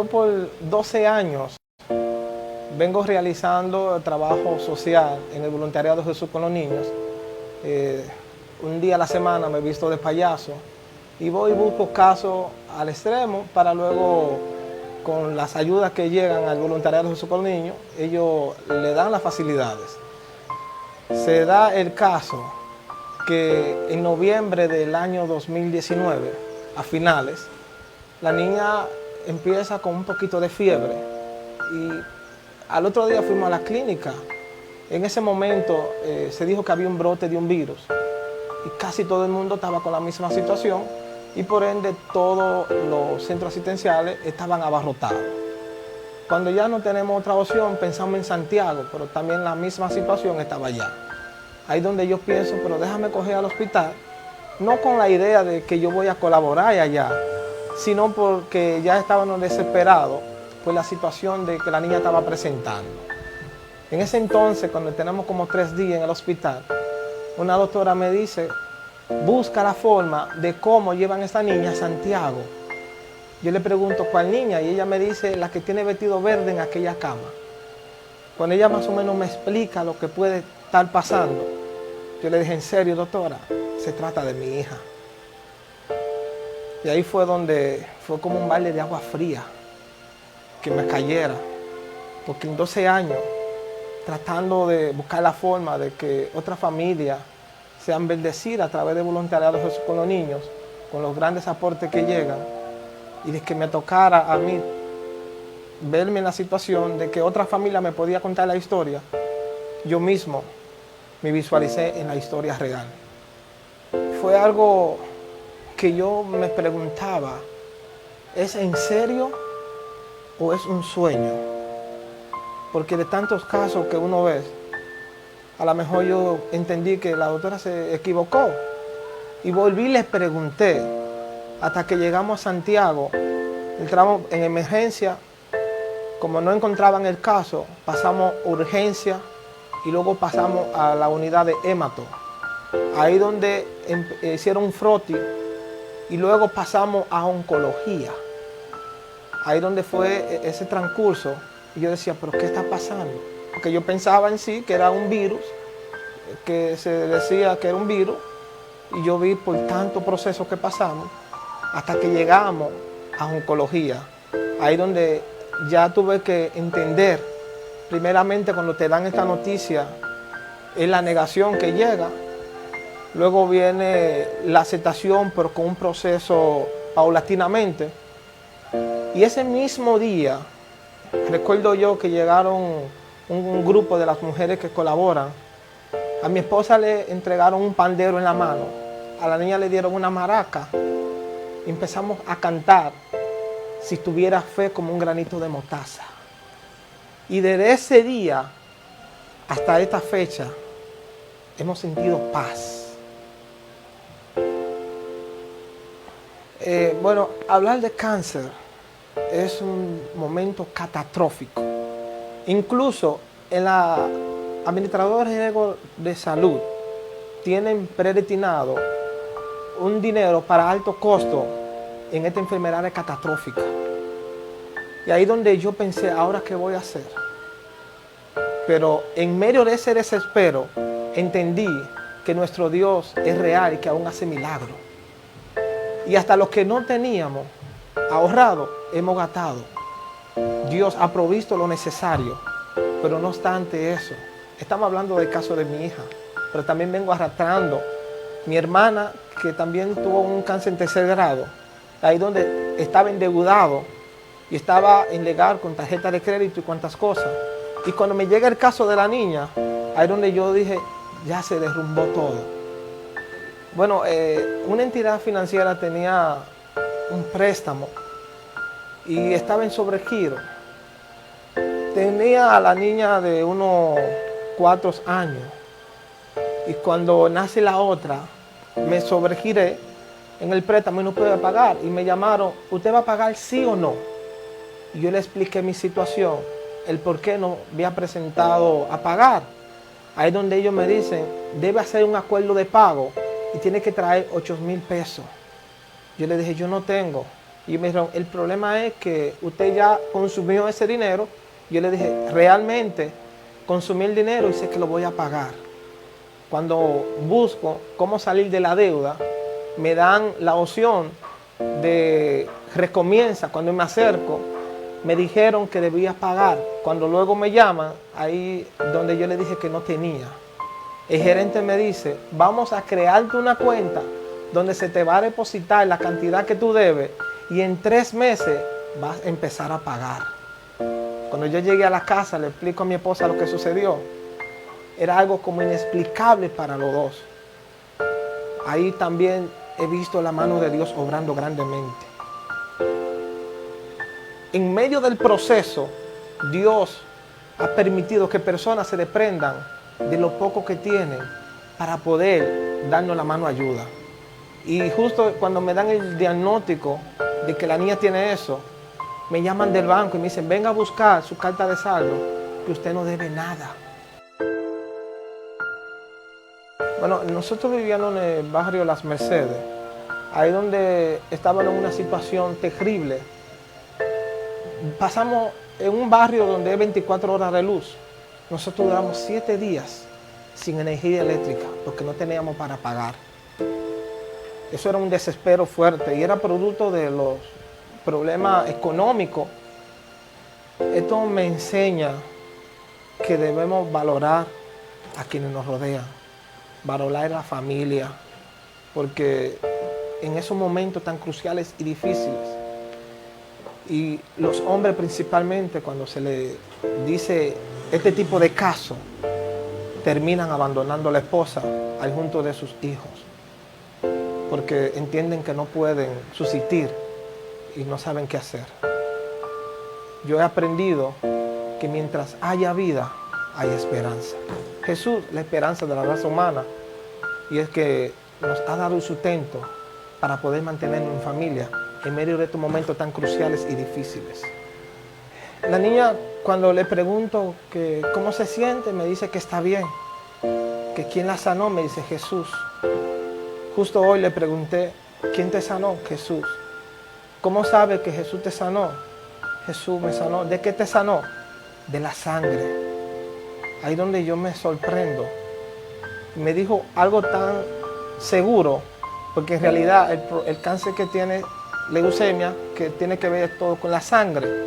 yo por 12 años vengo realizando trabajo social en el voluntariado de Jesús con los niños. Un día a la semana me he visto de payaso y voy y busco casos al extremo para luego, con las ayudas que llegan al voluntariado de Jesús con los niños, ellos le dan las facilidades. Se da el caso que en noviembre del año 2019, a finales, la niña empieza con un poquito de fiebre y al otro día fuimos a la clínica. En ese momento se dijo que había un brote de un virus y casi todo el mundo estaba con la misma situación y por ende todos los centros asistenciales estaban abarrotados. Cuando ya no tenemos otra opción pensamos en Santiago, pero también la misma situación estaba allá. Ahí donde yo pienso, pero déjame coger al hospital, no con la idea de que yo voy a colaborar allá, sino porque ya estábamos desesperados por la situación de que la niña estaba presentando. En ese entonces, cuando tenemos como 3 días en el hospital, una doctora me dice, busca la forma de cómo llevan a esta niña a Santiago. Yo le pregunto, ¿cuál niña? Y ella me dice, la que tiene vestido verde en aquella cama. Cuando ella más o menos me explica lo que puede estar pasando, yo le dije, ¿en serio, doctora? Se trata de mi hija. Y ahí fue donde fue como un balde de agua fría que me cayera, porque en 12 años, tratando de buscar la forma de que otras familias sean bendecidas a través de voluntariado Jesús con los niños, con los grandes aportes que llegan, y de que me tocara a mí verme en la situación de que otra familia me podía contar la historia, yo mismo me visualicé en la historia real. Fue algo que yo me preguntaba, ¿es en serio o es un sueño? Porque de tantos casos que uno ve, a lo mejor yo entendí que la doctora se equivocó y volví y les pregunté hasta que llegamos a Santiago. Entramos en emergencia, como no encontraban el caso, pasamos a urgencia y luego pasamos a la unidad de hemato. Ahí donde hicieron un froti y luego pasamos a oncología. Ahí donde fue ese transcurso y yo decía, ¿pero qué está pasando? Porque yo pensaba en sí que era un virus, que se decía que era un virus, y yo vi por tantos procesos que pasamos hasta que llegamos a oncología. Ahí donde ya tuve que entender, primeramente cuando te dan esta noticia, es la negación que llega, luego viene la aceptación, pero con un proceso paulatinamente. Y ese mismo día, recuerdo yo que llegaron un grupo de las mujeres que colaboran. A mi esposa le entregaron un pandero en la mano, a la niña le dieron una maraca y empezamos a cantar, si tuviera fe como un granito de mostaza. Y desde ese día hasta esta fecha hemos sentido paz. Bueno, hablar de cáncer es un momento catastrófico. Incluso en la administradora general de salud tienen predestinado un dinero para alto costo en esta enfermedad catastrófica. Y ahí donde yo pensé, ¿ahora qué voy a hacer? Pero en medio de ese desespero entendí que nuestro Dios es real y que aún hace milagros. Y hasta los que no teníamos ahorrado, hemos gastado. Dios ha provisto lo necesario, pero no obstante eso, estamos hablando del caso de mi hija, pero también vengo arrastrando mi hermana, que también tuvo un cáncer en 3er grado, ahí donde estaba endeudado y estaba en legal con tarjeta de crédito y cuantas cosas. Y cuando me llega el caso de la niña, ahí donde yo dije, ya se derrumbó todo. Bueno, una entidad financiera tenía un préstamo y estaba en sobregiro. Tenía a la niña de unos 4 años y cuando nace la otra, me sobregiré en el préstamo y no pude pagar. Y me llamaron, ¿usted va a pagar sí o no? Y yo le expliqué mi situación, el por qué no había presentado a pagar. Ahí donde ellos me dicen, debe hacer un acuerdo de pago y tiene que traer 8,000 pesos. Yo le dije, yo no tengo. Y me dijeron, el problema es que usted ya consumió ese dinero. Yo le dije, realmente consumí el dinero y sé que lo voy a pagar. Cuando busco cómo salir de la deuda, me dan la opción de recomienza. Cuando me acerco, me dijeron que debía pagar. Cuando luego me llaman, ahí donde yo le dije que no tenía. El gerente me dice, vamos a crearte una cuenta donde se te va a depositar la cantidad que tú debes y en 3 meses vas a empezar a pagar. Cuando yo llegué a la casa, le explico a mi esposa lo que sucedió. Era algo como inexplicable para los dos. Ahí también he visto la mano de Dios obrando grandemente. En medio del proceso, Dios ha permitido que personas se desprendan de lo poco que tienen para poder darnos la mano ayuda. Y justo cuando me dan el diagnóstico de que la niña tiene eso, me llaman del banco y me dicen, venga a buscar su carta de saldo, que usted no debe nada. Bueno, nosotros vivíamos en el barrio Las Mercedes, ahí donde estaban en una situación terrible. Pasamos en un barrio donde hay 24 horas de luz. Nosotros duramos 7 días sin energía eléctrica porque no teníamos para pagar. Eso era un desespero fuerte y era producto de los problemas económicos. Esto me enseña que debemos valorar a quienes nos rodean, valorar a la familia, porque en esos momentos tan cruciales y difíciles, y los hombres principalmente, cuando se les dice este tipo de casos, terminan abandonando a la esposa al junto de sus hijos, porque entienden que no pueden subsistir y no saben qué hacer. Yo he aprendido que mientras haya vida, hay esperanza. Jesús, la esperanza de la raza humana, y es que nos ha dado el sustento para poder mantenernos en familia en medio de estos momentos tan cruciales y difíciles. La niña, cuando le pregunto que cómo se siente, me dice que está bien. Que quién la sanó, me dice Jesús. Justo hoy le pregunté, ¿quién te sanó? Jesús. ¿Cómo sabe que Jesús te sanó? Jesús me sanó. ¿De qué te sanó? De la sangre. Ahí donde yo me sorprendo. Me dijo algo tan seguro, porque en realidad el cáncer que tiene, leucemia, que tiene que ver todo con la sangre.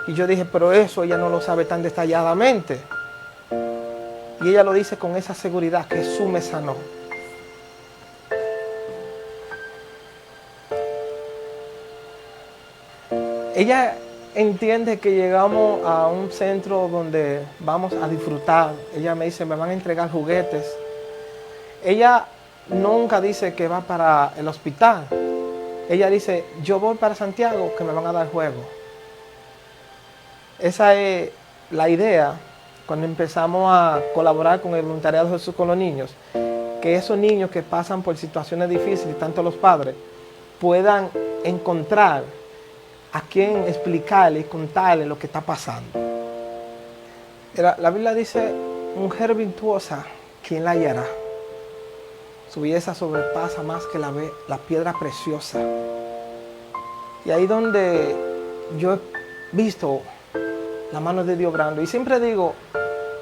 Y yo dije, pero eso ella no lo sabe tan detalladamente. Y ella lo dice con esa seguridad, que Jesús me sanó. Ella entiende que llegamos a un centro donde vamos a disfrutar. Ella me dice, me van a entregar juguetes. Ella nunca dice que va para el hospital. Ella dice, yo voy para Santiago, que me van a dar juegos. Esa es la idea cuando empezamos a colaborar con el voluntariado de Jesús con los niños. Que esos niños que pasan por situaciones difíciles, tanto los padres, puedan encontrar a quien explicarle y contarle lo que está pasando. La Biblia dice, mujer virtuosa, ¿quién la hallará? Su belleza sobrepasa más que la piedra preciosa. Y ahí donde yo he visto la mano de Dios obrando. Y siempre digo,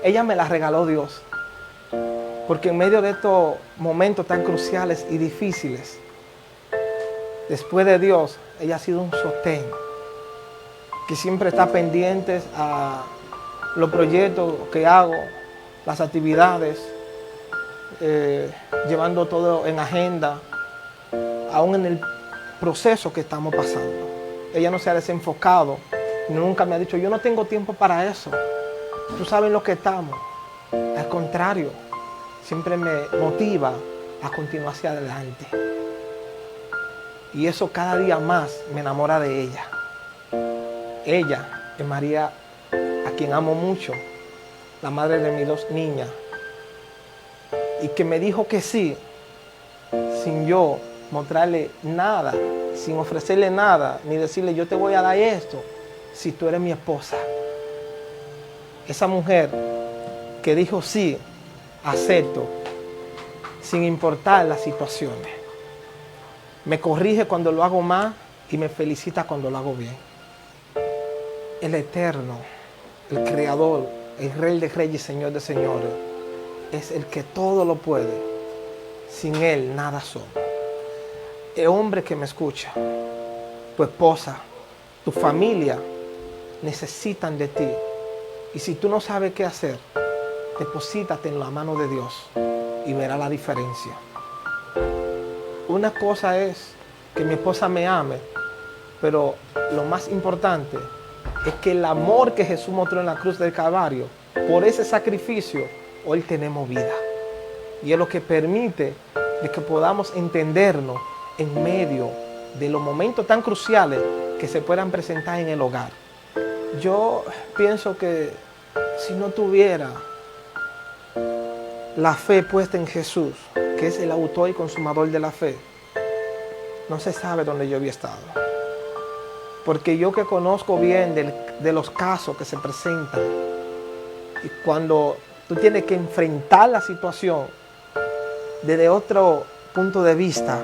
ella me la regaló Dios. Porque en medio de estos momentos tan cruciales y difíciles, después de Dios, ella ha sido un sostén. Que siempre está pendiente a los proyectos que hago, las actividades, llevando todo en agenda, aún en el proceso que estamos pasando. Ella no se ha desenfocado, nunca me ha dicho, yo no tengo tiempo para eso, tú sabes en lo que estamos. Al contrario, siempre me motiva a continuar hacia adelante. Y eso cada día más me enamora de ella. Ella es María, a quien amo mucho, la madre de mis 2 niñas, y que me dijo que sí, sin yo mostrarle nada, sin ofrecerle nada, ni decirle yo te voy a dar esto, si tú eres mi esposa. Esa mujer que dijo sí, acepto, sin importar las situaciones. Me corrige cuando lo hago mal y me felicita cuando lo hago bien. El Eterno, el Creador, el Rey de Reyes y Señor de Señores, es el que todo lo puede. Sin Él nada somos. El hombre que me escucha, tu esposa, tu familia necesitan de ti. Y si tú no sabes qué hacer, deposítate en la mano de Dios y verás la diferencia. Una cosa es que mi esposa me ame, pero lo más importante es que el amor que Jesús mostró en la cruz del Calvario, por ese sacrificio, hoy tenemos vida. Y es lo que permite de que podamos entendernos en medio de los momentos tan cruciales que se puedan presentar en el hogar. Yo pienso que si no tuviera la fe puesta en Jesús, que es el autor y consumador de la fe, no se sabe dónde yo había estado. Porque yo que conozco bien de los casos que se presentan, y cuando tú tienes que enfrentar la situación desde otro punto de vista,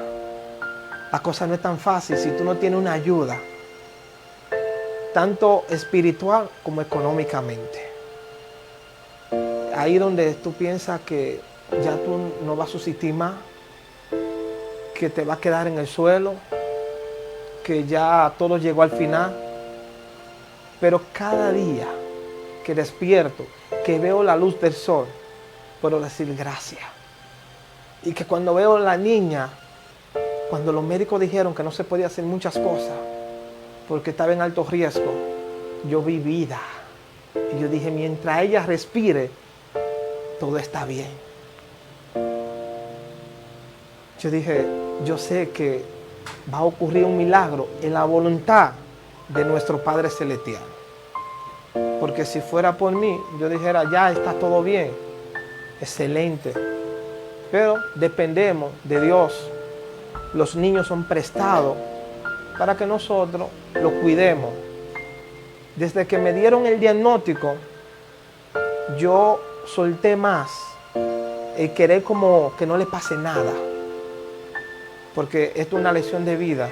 la cosa no es tan fácil si tú no tienes una ayuda, tanto espiritual como económicamente. Ahí donde tú piensas que ya tú no vas a subsistir más, que te va a quedar en el suelo, que ya todo llegó al final. Pero cada día que despierto, que veo la luz del sol, puedo decir gracias. Y que cuando veo a la niña, cuando los médicos dijeron que no se podía hacer muchas cosas porque estaba en alto riesgo, yo vi vida. Y yo dije, mientras ella respire, todo está bien. Yo dije, yo sé que va a ocurrir un milagro en la voluntad de nuestro Padre Celestial. Porque si fuera por mí, yo dijera, ya está todo bien, excelente. Pero dependemos de Dios. Los niños son prestados para que nosotros los cuidemos. Desde que me dieron el diagnóstico, yo solté más el querer como que no le pase nada. Porque esto es una lección de vida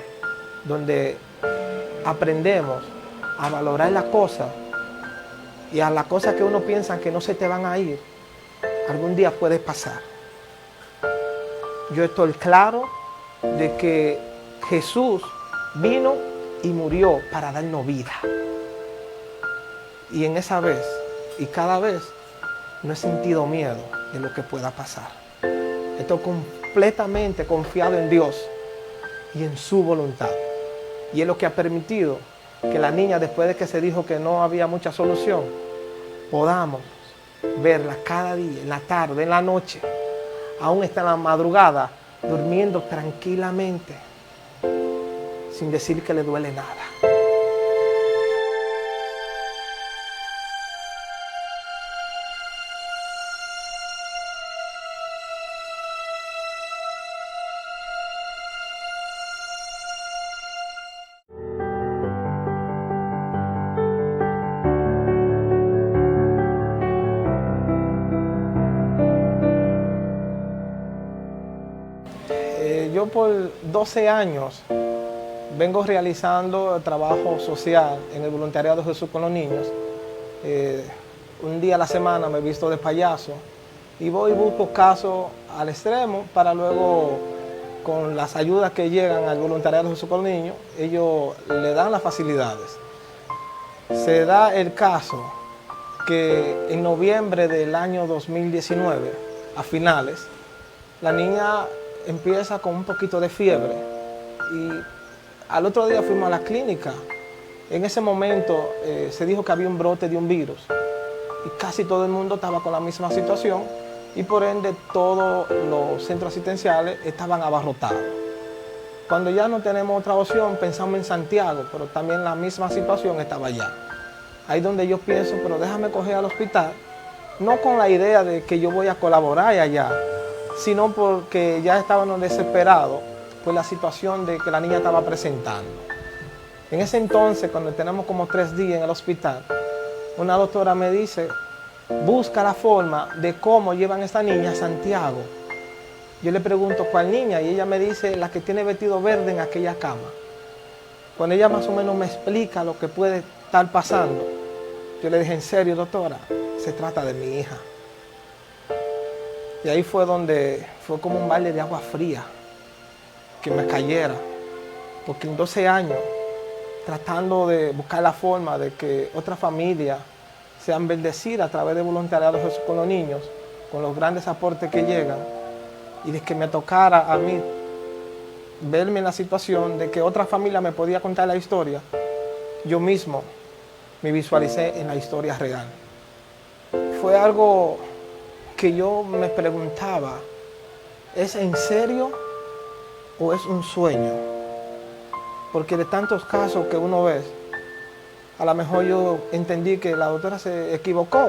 donde aprendemos a valorar las cosas y a las cosas que uno piensa que no se te van a ir, algún día puede pasar. Yo estoy claro de que Jesús vino y murió para darnos vida. Y en esa vez y cada vez no he sentido miedo de lo que pueda pasar. Estoy completamente confiado en Dios y en su voluntad. Y es lo que ha permitido que la niña, después de que se dijo que no había mucha solución, podamos verla cada día, en la tarde, en la noche, aún está en la madrugada, durmiendo tranquilamente, sin decir que le duele nada. Yo por 12 años vengo realizando trabajo social en el voluntariado de Jesús con los niños. Un día a la semana me visto de payaso y voy y busco casos al extremo para luego, con las ayudas que llegan al voluntariado de Jesús con los niños, ellos le dan las facilidades. Se da el caso que en noviembre del año 2019, a finales, la niña empieza con un poquito de fiebre y al otro día fuimos a la clínica. En ese momento se dijo que había un brote de un virus y casi todo el mundo estaba con la misma situación y por ende todos los centros asistenciales estaban abarrotados. Cuando ya no tenemos otra opción, pensamos en Santiago, pero también la misma situación estaba allá. Ahí donde yo pienso, pero déjame coger al hospital, no con la idea de que yo voy a colaborar allá, sino porque ya estábamos desesperados por la situación de que la niña estaba presentando. En ese entonces, cuando tenemos como 3 días en el hospital, una doctora me dice, busca la forma de cómo llevan a esta niña a Santiago. Yo le pregunto, ¿cuál niña? Y ella me dice, la que tiene vestido verde en aquella cama. Cuando ella más o menos me explica lo que puede estar pasando, yo le dije, ¿en serio, doctora? Se trata de mi hija. Y ahí fue donde fue como un balde de agua fría que me cayera. Porque en 12 años, tratando de buscar la forma de que otras familias sean bendecidas a través de voluntariado con los niños, con los grandes aportes que llegan, y de que me tocara a mí verme en la situación de que otra familia me podía contar la historia, yo mismo me visualicé en la historia real. Fue algo que yo me preguntaba, ¿es en serio o es un sueño? Porque de tantos casos que uno ve, a lo mejor yo entendí que la doctora se equivocó.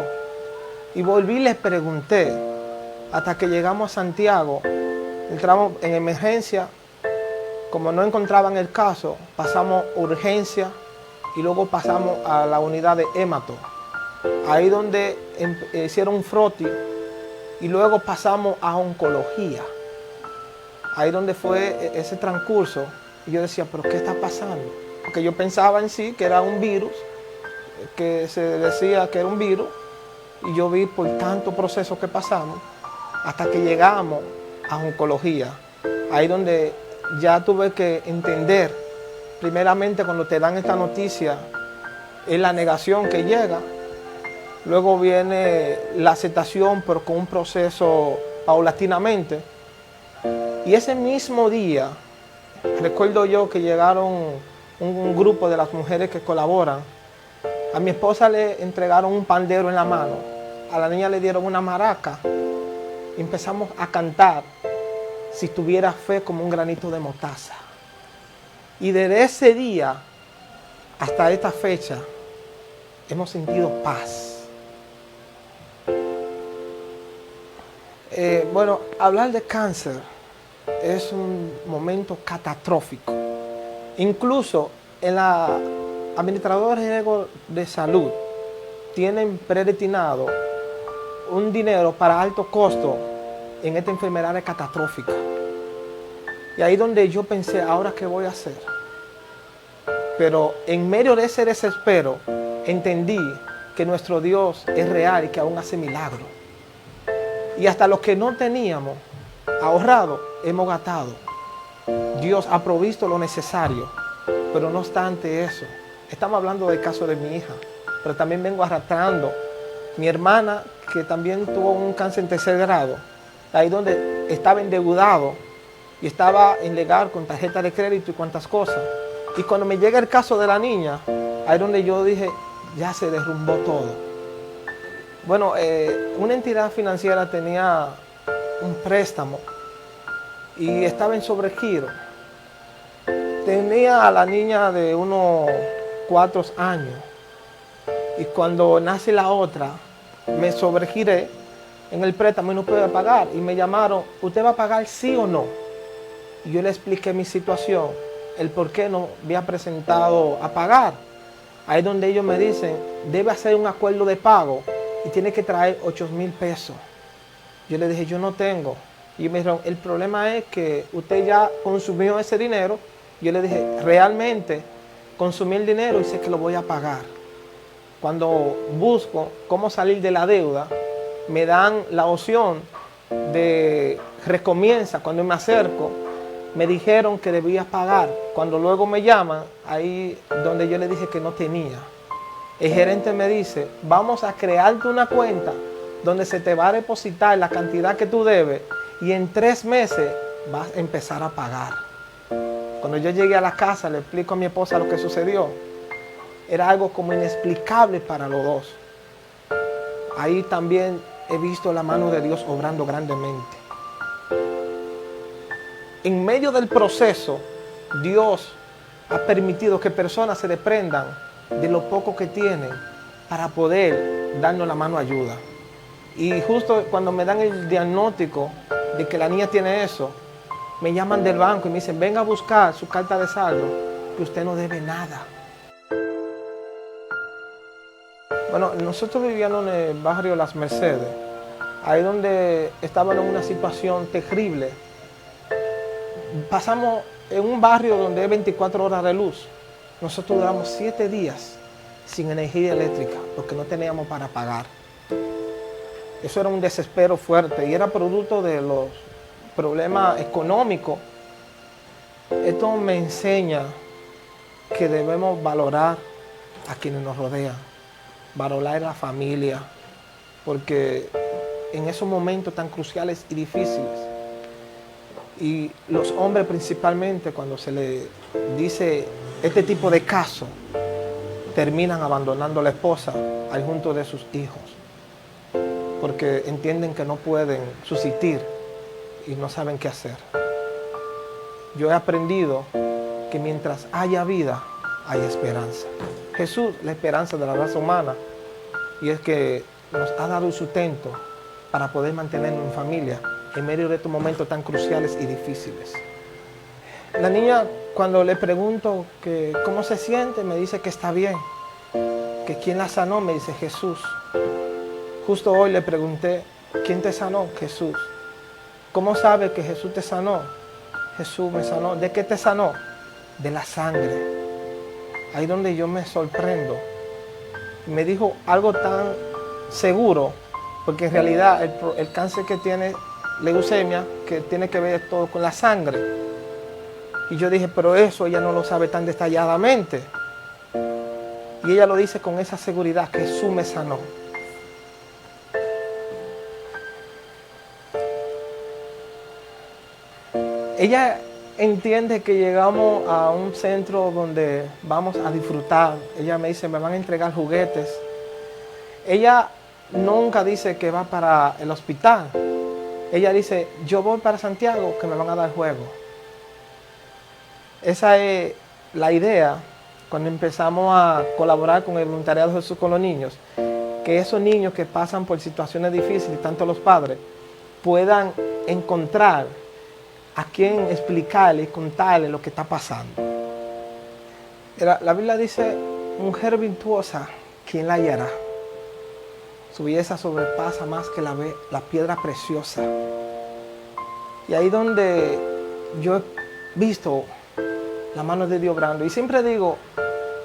Y volví y le pregunté, hasta que llegamos a Santiago, entramos en emergencia, como no encontraban el caso, pasamos urgencia y luego pasamos a la unidad de hémato. Ahí donde hicieron un froti y luego pasamos a oncología. Ahí donde fue ese transcurso. Y yo decía, ¿pero qué está pasando? Porque yo pensaba en sí que era un virus, que se decía que era un virus, y yo vi por tanto proceso que pasamos, hasta que llegamos a oncología. Ahí donde ya tuve que entender, primeramente cuando te dan esta noticia, es la negación que llega, luego viene la aceptación, pero con un proceso paulatinamente. Y ese mismo día, recuerdo yo que llegaron un grupo de las mujeres que colaboran. A mi esposa le entregaron un pandero en la mano, a la niña le dieron una maraca y empezamos a cantar Si tuviera fe como un granito de mostaza. Y desde ese día hasta esta fecha hemos sentido paz. Bueno, hablar de cáncer es un momento catastrófico. Incluso en la administradora general de salud tienen predestinado un dinero para alto costo en esta enfermedad catastrófica. Y ahí donde yo pensé, ¿ahora qué voy a hacer? Pero en medio de ese desespero entendí que nuestro Dios es real y que aún hace milagros. Y hasta lo que no teníamos ahorrado, hemos gastado. Dios ha provisto lo necesario, pero no obstante eso, estamos hablando del caso de mi hija, pero también vengo arrastrando mi hermana, que también tuvo un cáncer en 3er grado, ahí donde estaba endeudado y estaba en legal con tarjeta de crédito y cuantas cosas. Y cuando me llega el caso de la niña, ahí donde yo dije, ya se derrumbó todo. Bueno, una entidad financiera tenía un préstamo y estaba en sobregiro. Tenía a la niña de unos 4 años y cuando nace la otra, me sobregiré en el préstamo y no pude pagar. Y me llamaron, ¿usted va a pagar sí o no? Y yo le expliqué mi situación, el por qué no había presentado a pagar. Ahí donde ellos me dicen, debe hacer un acuerdo de pago y tiene que traer 8,000 pesos. Yo le dije, yo no tengo. Y me dijeron, el problema es que usted ya consumió ese dinero. Yo le dije, realmente consumí el dinero y sé que lo voy a pagar. Cuando busco cómo salir de la deuda, me dan la opción de recomienza. Cuando me acerco, me dijeron que debía pagar. Cuando luego me llaman, ahí donde yo le dije que no tenía. El gerente me dice, vamos a crearte una cuenta donde se te va a depositar la cantidad que tú debes y en 3 meses vas a empezar a pagar. Cuando yo llegué a la casa, le explico a mi esposa lo que sucedió. Era algo como inexplicable para los dos. Ahí también he visto la mano de Dios obrando grandemente. En medio del proceso, Dios ha permitido que personas se desprendan de lo poco que tienen para poder darnos la mano ayuda. Y justo cuando me dan el diagnóstico de que la niña tiene eso, me llaman del banco y me dicen, venga a buscar su carta de saldo, que usted no debe nada. Bueno, nosotros vivíamos en el barrio Las Mercedes, ahí donde estaban en una situación terrible. Pasamos en un barrio donde hay 24 horas de luz nosotros duramos 7 días sin energía eléctrica porque no teníamos para pagar. Eso era un desespero fuerte y era producto de los problemas económicos. Esto me enseña que debemos valorar a quienes nos rodean, valorar a la familia, porque en esos momentos tan cruciales y difíciles, y los hombres principalmente, cuando se les dice este tipo de casos, terminan abandonando a la esposa al junto de sus hijos, porque entienden que no pueden subsistir y no saben qué hacer. Yo he aprendido que mientras haya vida, hay esperanza. Jesús, la esperanza de la raza humana, y es que nos ha dado el sustento para poder mantenernos en familia en medio de estos momentos tan cruciales y difíciles. La niña, cuando le pregunto que cómo se siente, me dice que está bien. Que quién la sanó, me dice Jesús. Justo hoy le pregunté, ¿quién te sanó? Jesús. ¿Cómo sabe que Jesús te sanó? Jesús me sanó. ¿De qué te sanó? De la sangre. Ahí donde yo me sorprendo. Me dijo algo tan seguro, porque en realidad el cáncer que tiene, leucemia, que tiene que ver todo con la sangre. Y yo dije, pero eso ella no lo sabe tan detalladamente. Y ella lo dice con esa seguridad, que Jesús me sanó. Ella entiende que llegamos a un centro donde vamos a disfrutar. Ella me dice, me van a entregar juguetes. Ella nunca dice que va para el hospital. Ella dice, yo voy para Santiago, que me van a dar juegos. Esa es la idea cuando empezamos a colaborar con el voluntariado de Jesús con los niños. Que esos niños que pasan por situaciones difíciles, tanto los padres, puedan encontrar a quien explicarle y contarle lo que está pasando. La Biblia dice, mujer virtuosa, ¿quién la hallará? Su belleza sobrepasa más que la piedra preciosa. Y ahí donde yo he visto la mano de Dios obrando. Y siempre digo,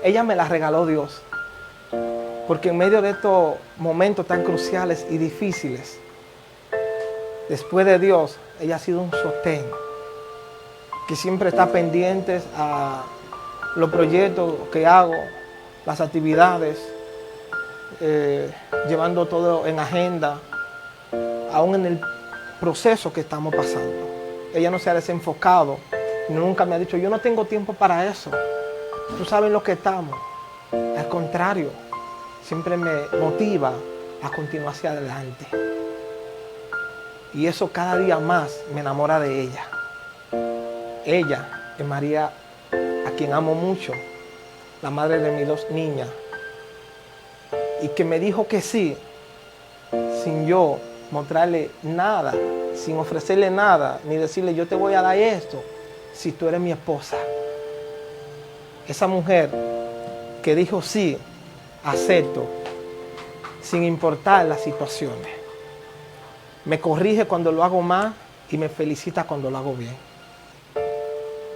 ella me la regaló Dios. Porque en medio de estos momentos tan cruciales y difíciles, después de Dios, ella ha sido un sostén. Que siempre está pendiente a los proyectos que hago, las actividades, llevando todo en agenda, aún en el proceso que estamos pasando. Ella no se ha desenfocado, nunca me ha dicho, yo no tengo tiempo para eso, tú sabes lo que estamos. Al contrario, siempre me motiva a continuar hacia adelante. Y eso cada día más me enamora de ella. Ella es María, a quien amo mucho, la madre de mis 2 niñas, y que me dijo que sí, sin yo mostrarle nada, sin ofrecerle nada, ni decirle yo te voy a dar esto, si tú eres mi esposa. Esa mujer que dijo sí, acepto, sin importar las situaciones. Me corrige cuando lo hago mal y me felicita cuando lo hago bien.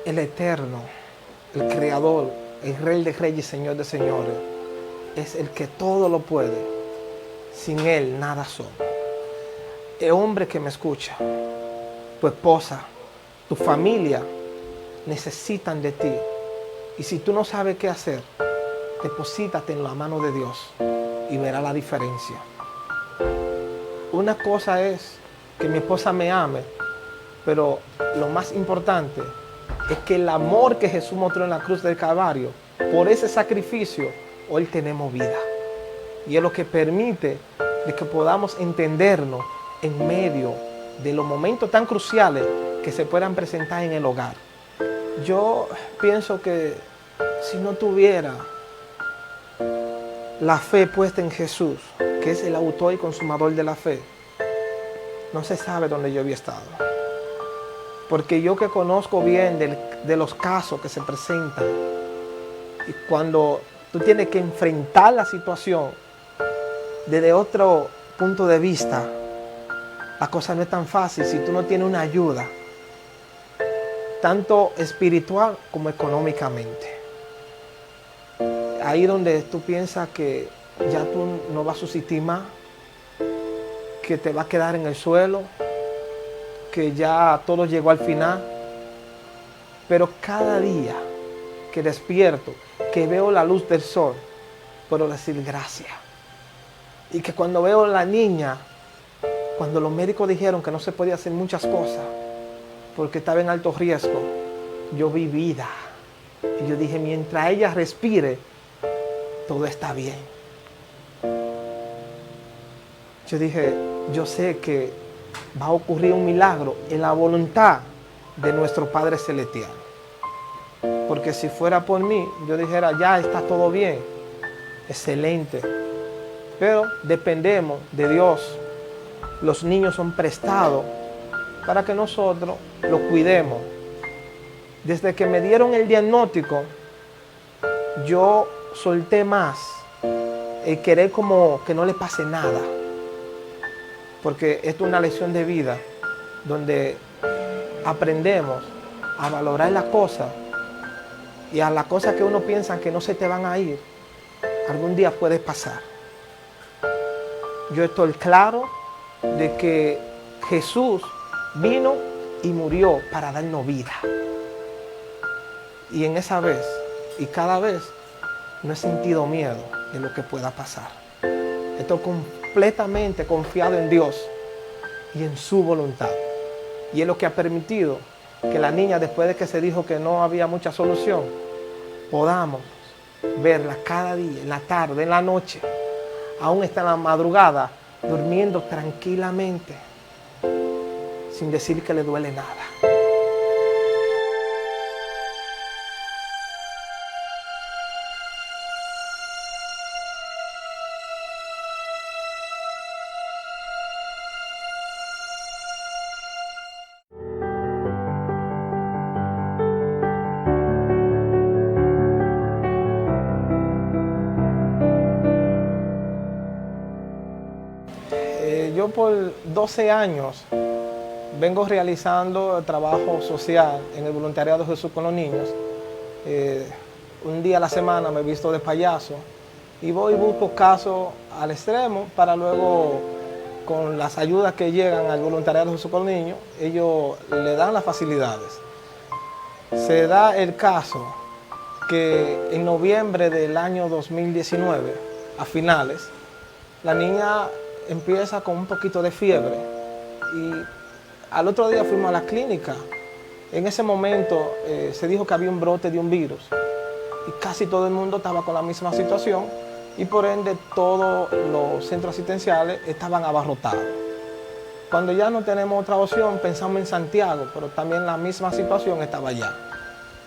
El Eterno, el Creador, el Rey de Reyes y Señor de Señores, es el que todo lo puede. Sin Él nada somos. El hombre que me escucha, tu esposa, tu familia, necesitan de ti. Y si tú no sabes qué hacer, deposítate en la mano de Dios y verás la diferencia. Una cosa es que mi esposa me ame, pero lo más importante es que el amor que Jesús mostró en la cruz del Calvario, por ese sacrificio, hoy tenemos vida. Y es lo que permite de que podamos entendernos en medio de los momentos tan cruciales que se puedan presentar en el hogar. Yo pienso que si no tuviera la fe puesta en Jesús, que es el autor y consumador de la fe, no se sabe dónde yo había estado. Porque yo que conozco bien de los casos que se presentan, y cuando tú tienes que enfrentar la situación desde otro punto de vista, la cosa no es tan fácil si tú no tienes una ayuda, tanto espiritual como económicamente. ahí donde tú piensas que ya tú no vas a subsistir más, que te va a quedar en el suelo, que ya todo llegó al final. Pero cada día que despierto, que veo la luz del sol, puedo decir gracias. Y que cuando veo a la niña, cuando los médicos dijeron que no se podía hacer muchas cosas porque estaba en alto riesgo, yo vi vida. Y yo dije, mientras ella respire, todo está bien. Yo dije, yo sé que va a ocurrir un milagro en la voluntad de nuestro Padre Celestial. Porque si fuera por mí, yo dijera, ya está todo bien, excelente. Pero dependemos de Dios. Los niños son prestados para que nosotros los cuidemos. Desde que me dieron el diagnóstico, yo solté más el querer como que no le pase nada. Porque esto es una lección de vida donde aprendemos a valorar las cosas y a las cosas que uno piensa que no se te van a ir, algún día puede pasar. Yo estoy claro de que Jesús vino y murió para darnos vida. Y en esa vez y cada vez no he sentido miedo de lo que pueda pasar. Estoy completamente confiado en Dios y en su voluntad. Y es lo que ha permitido que la niña, después de que se dijo que no había mucha solución, podamos verla cada día, en la tarde, en la noche, aún está en la madrugada, durmiendo tranquilamente, sin decir que le duele nada. Yo por 12 años vengo realizando trabajo social en el voluntariado Jesús con los niños. Un día a la semana me he visto de payaso y voy y busco casos al extremo para luego, con las ayudas que llegan al voluntariado Jesús con los niños, ellos le dan las facilidades. Se da el caso que en noviembre del año 2019, a finales, la niña empieza con un poquito de fiebre y al otro día fuimos a la clínica. En ese momento se dijo que había un brote de un virus y casi todo el mundo estaba con la misma situación y por ende todos los centros asistenciales estaban abarrotados. Cuando ya no tenemos otra opción, pensamos en Santiago, pero también la misma situación estaba allá.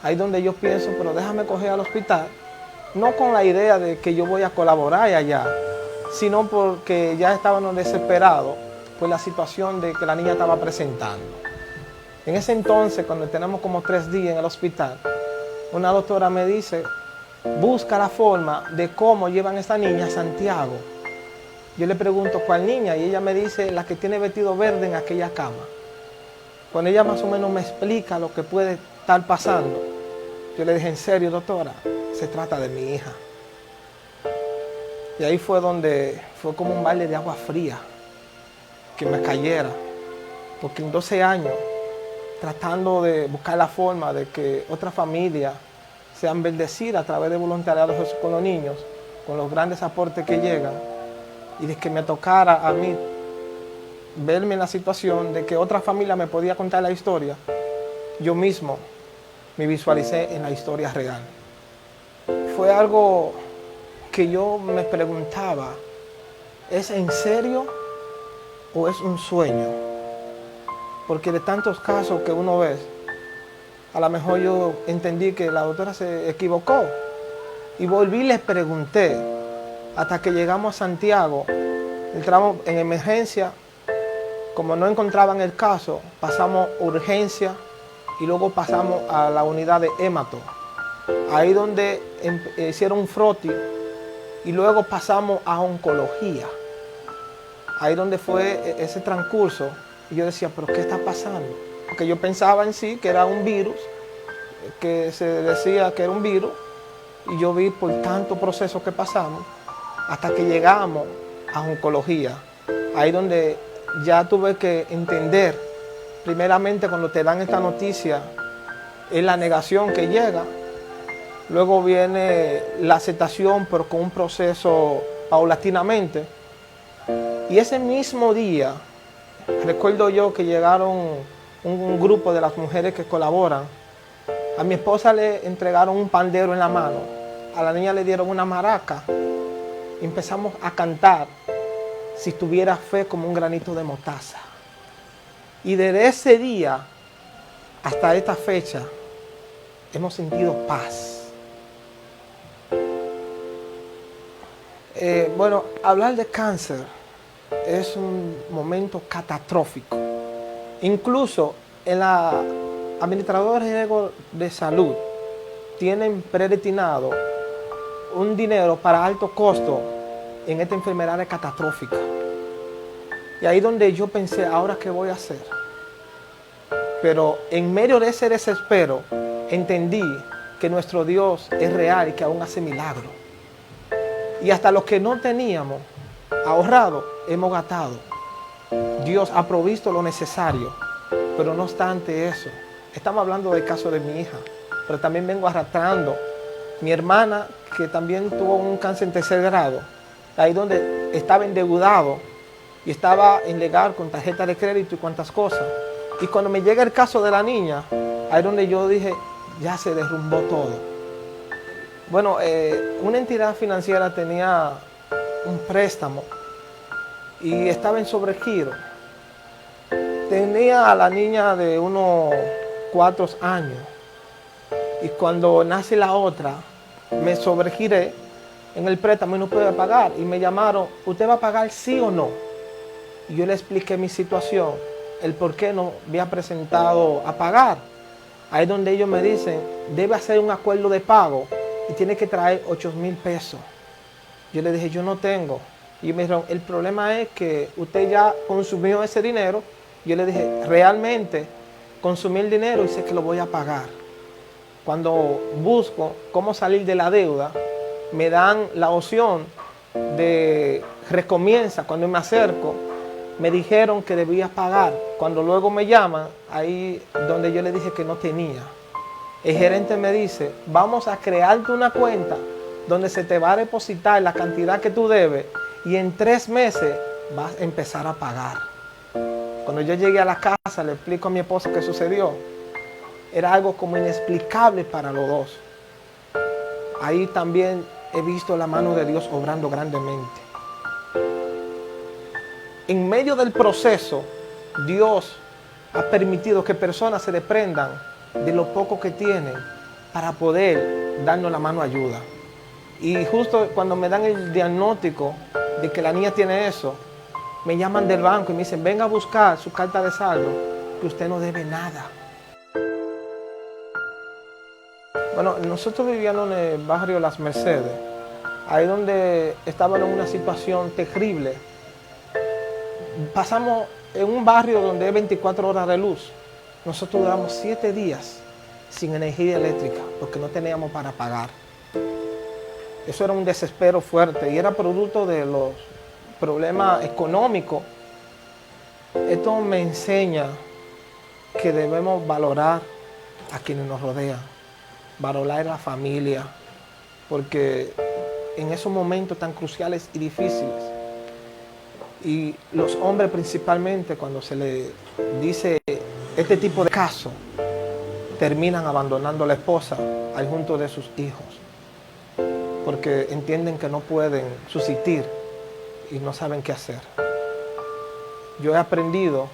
Ahí donde yo pienso, pero déjame coger al hospital, no con la idea de que yo voy a colaborar allá, sino porque ya estábamos desesperados por la situación de que la niña estaba presentando. En ese entonces, cuando tenemos como 3 días en el hospital, una doctora me dice, busca la forma de cómo llevan a esta niña a Santiago. Yo le pregunto, ¿cuál niña? Y ella me dice, la que tiene vestido verde en aquella cama. Cuando ella más o menos me explica lo que puede estar pasando, yo le dije, ¿en serio, doctora? Se trata de mi hija. Y ahí fue donde fue como un balde de agua fría que me cayera. Porque en 12 años, tratando de buscar la forma de que otras familias sean bendecidas a través de voluntariado Jesús con los niños, con los grandes aportes que llegan, y de que me tocara a mí verme en la situación de que otra familia me podía contar la historia, yo mismo me visualicé en la historia real. Fue algo que yo me preguntaba, ¿es en serio o es un sueño? Porque de tantos casos que uno ve, a lo mejor yo entendí que la doctora se equivocó. Y volví y les pregunté, hasta que llegamos a Santiago, entramos en emergencia, como no encontraban el caso, pasamos urgencia y luego pasamos a la unidad de hémato. Ahí donde hicieron un froti y luego pasamos a oncología. Ahí donde fue ese transcurso. Y yo decía, ¿pero qué está pasando? Porque yo pensaba en sí que era un virus, que se decía que era un virus, Y yo vi por tantos procesos que pasamos hasta que llegamos a oncología. Ahí donde ya tuve que entender, primeramente cuando te dan esta noticia, es la negación que llega. Luego viene la aceptación, pero con un proceso paulatinamente. Y ese mismo día, recuerdo yo que llegaron un grupo de las mujeres que colaboran. A mi esposa le entregaron un pandero en la mano, a la niña le dieron una maraca y empezamos a cantar si tuviera fe como un granito de mostaza. Y desde ese día hasta esta fecha hemos sentido paz. Bueno, hablar de cáncer es un momento catastrófico. Incluso en la administradora general de salud tienen predestinado un dinero para alto costo en esta enfermedad catastrófica. Y ahí donde yo pensé, ¿ahora qué voy a hacer? Pero en medio de ese desespero entendí que nuestro Dios es real y que aún hace milagros. Y hasta los que no teníamos ahorrado, hemos gastado. Dios ha provisto lo necesario, pero no obstante eso, estamos hablando del caso de mi hija, pero también vengo arrastrando mi hermana, que también tuvo un cáncer en tercer grado, ahí donde estaba endeudado y estaba en legal con tarjeta de crédito y cuantas cosas. Y cuando me llega el caso de la niña, ahí donde yo dije, ya se derrumbó todo. Bueno, una entidad financiera tenía un préstamo y estaba en sobregiro. Tenía a la niña de unos 4 años y cuando nace la otra, me sobregiré en el préstamo y no pude pagar. Y me llamaron, ¿usted va a pagar sí o no? Y yo le expliqué mi situación, el por qué no había presentado a pagar. Ahí es donde ellos me dicen, debe hacer un acuerdo de pago y tiene que traer 8,000 pesos. Yo le dije, yo no tengo. Y me dijeron, el problema es que usted ya consumió ese dinero. Yo le dije, realmente consumí el dinero y sé que lo voy a pagar. Cuando busco cómo salir de la deuda, me dan la opción de recomienza. Cuando me acerco, me dijeron que debía pagar. Cuando luego me llaman, ahí donde yo le dije que no tenía. El gerente me dice, vamos a crearte una cuenta donde se te va a depositar la cantidad que tú debes y en 3 meses vas a empezar a pagar. Cuando yo llegué a la casa, le explico a mi esposo qué sucedió. Era algo como inexplicable para los dos. Ahí también he visto la mano de Dios obrando grandemente. En medio del proceso, Dios ha permitido que personas se desprendan de lo poco que tienen para poder darnos la mano ayuda. Y justo cuando me dan el diagnóstico de que la niña tiene eso, me llaman del banco y me dicen, venga a buscar su carta de saldo, que usted no debe nada. Bueno, nosotros vivíamos en el barrio Las Mercedes, ahí donde estábamos en una situación terrible. Pasamos en un barrio donde hay 24 horas de luz. Nosotros duramos 7 días sin energía eléctrica porque no teníamos para pagar. Eso era un desespero fuerte y era producto de los problemas económicos. Esto me enseña que debemos valorar a quienes nos rodean, valorar a la familia, porque en esos momentos tan cruciales y difíciles, y los hombres principalmente, cuando se les dice este tipo de casos, terminan abandonando a la esposa al junto de sus hijos, porque entienden que no pueden subsistir y no saben qué hacer. Yo he aprendido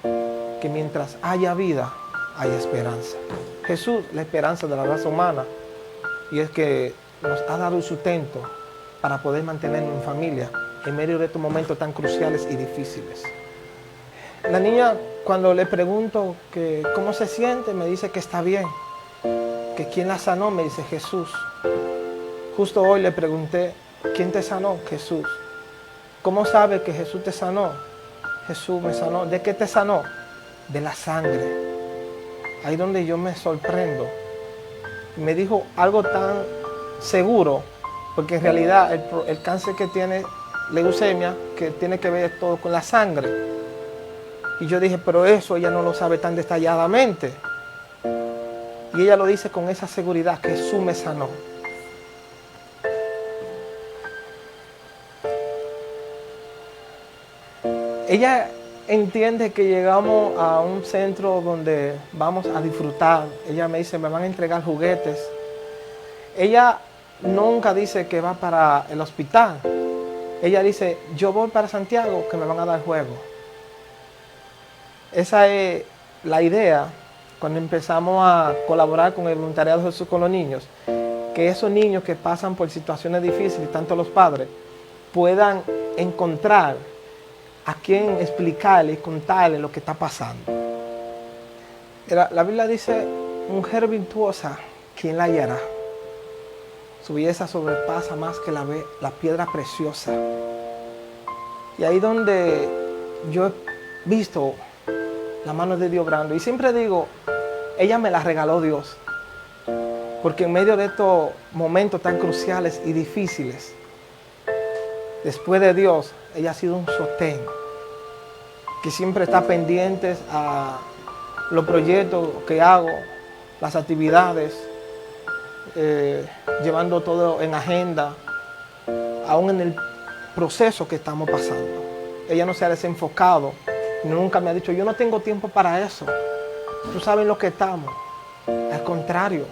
que mientras haya vida, hay esperanza. Jesús, la esperanza de la raza humana, y es que nos ha dado el sustento para poder mantenernos en familia en medio de estos momentos tan cruciales y difíciles. La niña, cuando le pregunto que cómo se siente, me dice que está bien. Que quién la sanó, me dice Jesús. Justo hoy le pregunté, ¿quién te sanó? Jesús. ¿Cómo sabe que Jesús te sanó? Jesús me sanó. ¿De qué te sanó? De la sangre. Ahí donde yo me sorprendo. Me dijo algo tan seguro, porque en realidad el cáncer que tiene leucemia, que tiene que ver todo con la sangre. Y yo dije, pero eso ella no lo sabe tan detalladamente. Y ella lo dice con esa seguridad, que Jesús me sanó. Ella entiende que llegamos a un centro donde vamos a disfrutar. Ella me dice, me van a entregar juguetes. Ella nunca dice que va para el hospital. Ella dice, yo voy para Santiago, que me van a dar juego. Esa es la idea cuando empezamos a colaborar con el voluntariado de Jesús con los niños. Que esos niños que pasan por situaciones difíciles, tanto los padres, puedan encontrar a quien explicarle y contarle lo que está pasando. La Biblia dice, mujer virtuosa, ¿quién la hallará? Su belleza sobrepasa más que la piedra preciosa. Y ahí donde yo he visto la mano de Dios obrando. Y siempre digo, ella me la regaló Dios. Porque en medio de estos momentos tan cruciales y difíciles, después de Dios, ella ha sido un sostén. Que siempre está pendiente a los proyectos que hago, las actividades, llevando todo en agenda, aún en el proceso que estamos pasando. Ella no se ha desenfocado, nunca me ha dicho, yo no tengo tiempo para eso, tú sabes lo que estamos. Al contrario,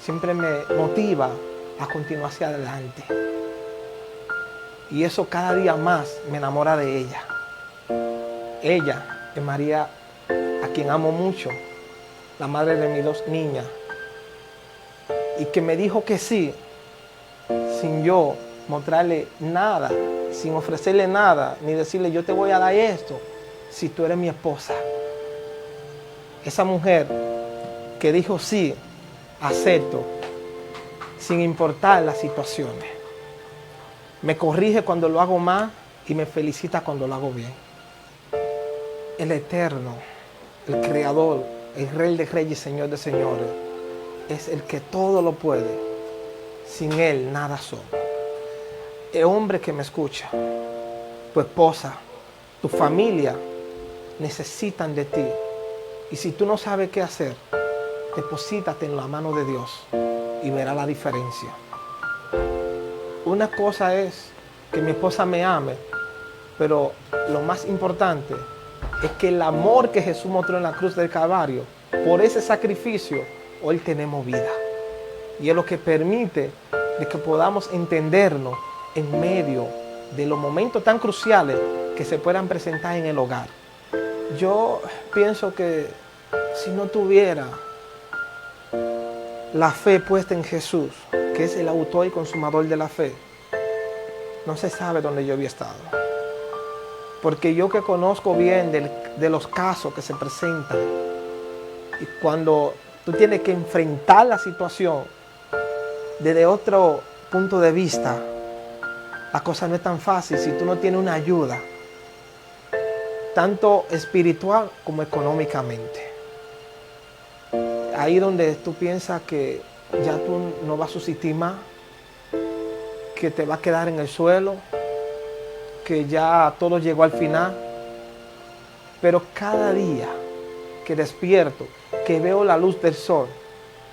siempre me motiva a continuar hacia adelante. Y eso cada día más me enamora de ella. Ella es María, a quien amo mucho, la madre de mis 2 niñas, y que me dijo que sí, sin yo mostrarle nada, sin ofrecerle nada, ni decirle yo te voy a dar esto, si tú eres mi esposa. Esa mujer que dijo sí, acepto, sin importar las situaciones. Me corrige cuando lo hago mal y me felicita cuando lo hago bien. El Eterno, el Creador, el Rey de Reyes y Señor de Señores, es el que todo lo puede. Sin Él nada somos. El hombre que me escucha, tu esposa, tu familia necesitan de ti. Y si tú no sabes qué hacer, deposítate en la mano de Dios y verás la diferencia. Una cosa es que mi esposa me ame, pero lo más importante es que el amor que Jesús mostró en la cruz del Calvario, por ese sacrificio, hoy tenemos vida. Y es lo que permite de que podamos entendernos en medio de los momentos tan cruciales que se puedan presentar en el hogar. Yo pienso que si no tuviera la fe puesta en Jesús, que es el autor y consumador de la fe, no se sabe dónde yo había estado. Porque yo que conozco bien de los casos que se presentan, y cuando tú tienes que enfrentar la situación desde otro punto de vista, la cosa no es tan fácil si tú no tienes una ayuda, tanto espiritual como económicamente. Ahí donde tú piensas que ya tú no vas a subsistir más, que te va a quedar en el suelo, que ya todo llegó al final. Pero cada día que despierto, que veo la luz del sol,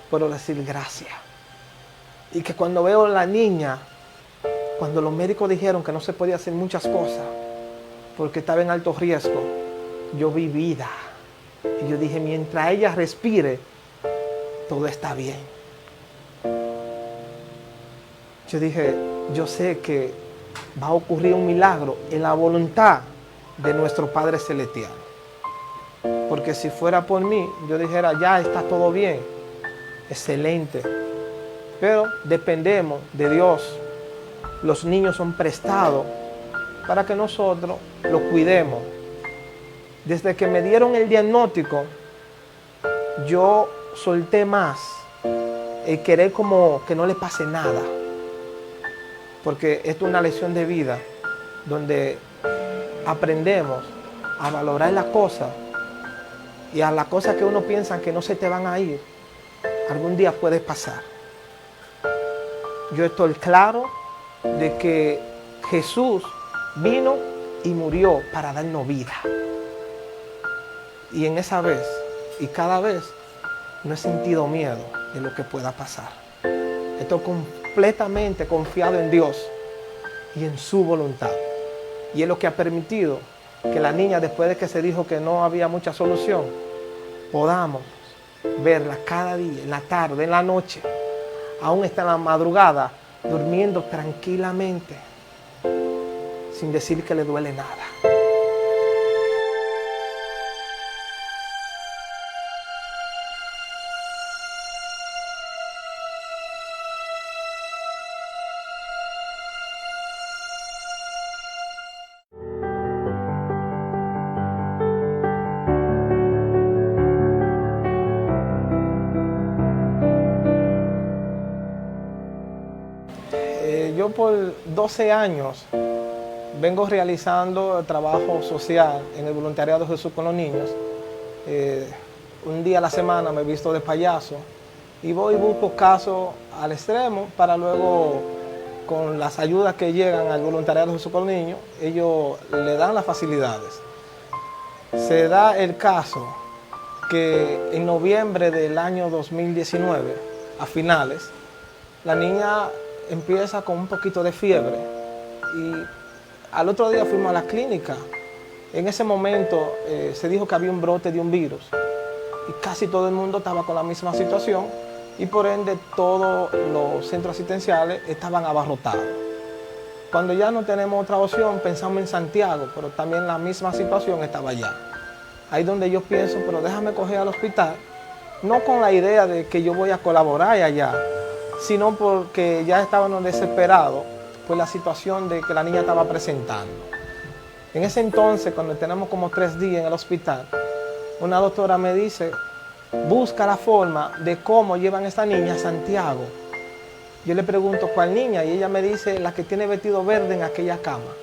puedo decir gracias. Y que cuando veo a la niña, cuando los médicos dijeron que no se podía hacer muchas cosas porque estaba en alto riesgo, yo vi vida. Y yo dije, mientras ella respire, todo está bien. Yo dije, yo sé que va a ocurrir un milagro en la voluntad de nuestro Padre Celestial. Porque si fuera por mí, yo dijera, ya está todo bien, excelente. Pero dependemos de Dios. Los niños son prestados para que nosotros los cuidemos. Desde que me dieron el diagnóstico, yo solté más el querer como que no le pase nada. Porque esto es una lección de vida donde aprendemos a valorar las cosas, y a las cosas que uno piensa que no se te van a ir, algún día puede pasar. yo estoy claro de que Jesús vino y murió para darnos vida. Y en esa vez y cada vez no he sentido miedo de lo que pueda pasar. Estoy completamente confiado en Dios y en su voluntad. Y es lo que ha permitido que la niña, después de que se dijo que no había mucha solución, podamos verla cada día, en la tarde, en la noche, aún está en la madrugada, durmiendo tranquilamente, sin decir que le duele nada. Yo por 12 años vengo realizando trabajo social en el voluntariado Jesús con los niños. Un día a la semana me he visto de payaso y voy y busco casos al extremo para luego, con las ayudas que llegan al voluntariado Jesús con los niños, ellos le dan las facilidades. Se da el caso que en noviembre del año 2019, a finales, la niña empieza con un poquito de fiebre y al otro día fuimos a la clínica. En ese momento se dijo que había un brote de un virus y casi todo el mundo estaba con la misma situación y por ende todos los centros asistenciales estaban abarrotados. Cuando ya no tenemos otra opción pensamos en Santiago, pero también la misma situación estaba allá. Ahí donde yo pienso, pero déjame coger al hospital, no con la idea de que yo voy a colaborar allá, sino porque ya estábamos desesperados por la situación de que la niña estaba presentando. En ese entonces, cuando tenemos como 3 días en el hospital, una doctora me dice, busca la forma de cómo llevan a esta niña a Santiago. Yo le pregunto, ¿cuál niña? Y ella me dice, la que tiene vestido verde en aquella cama.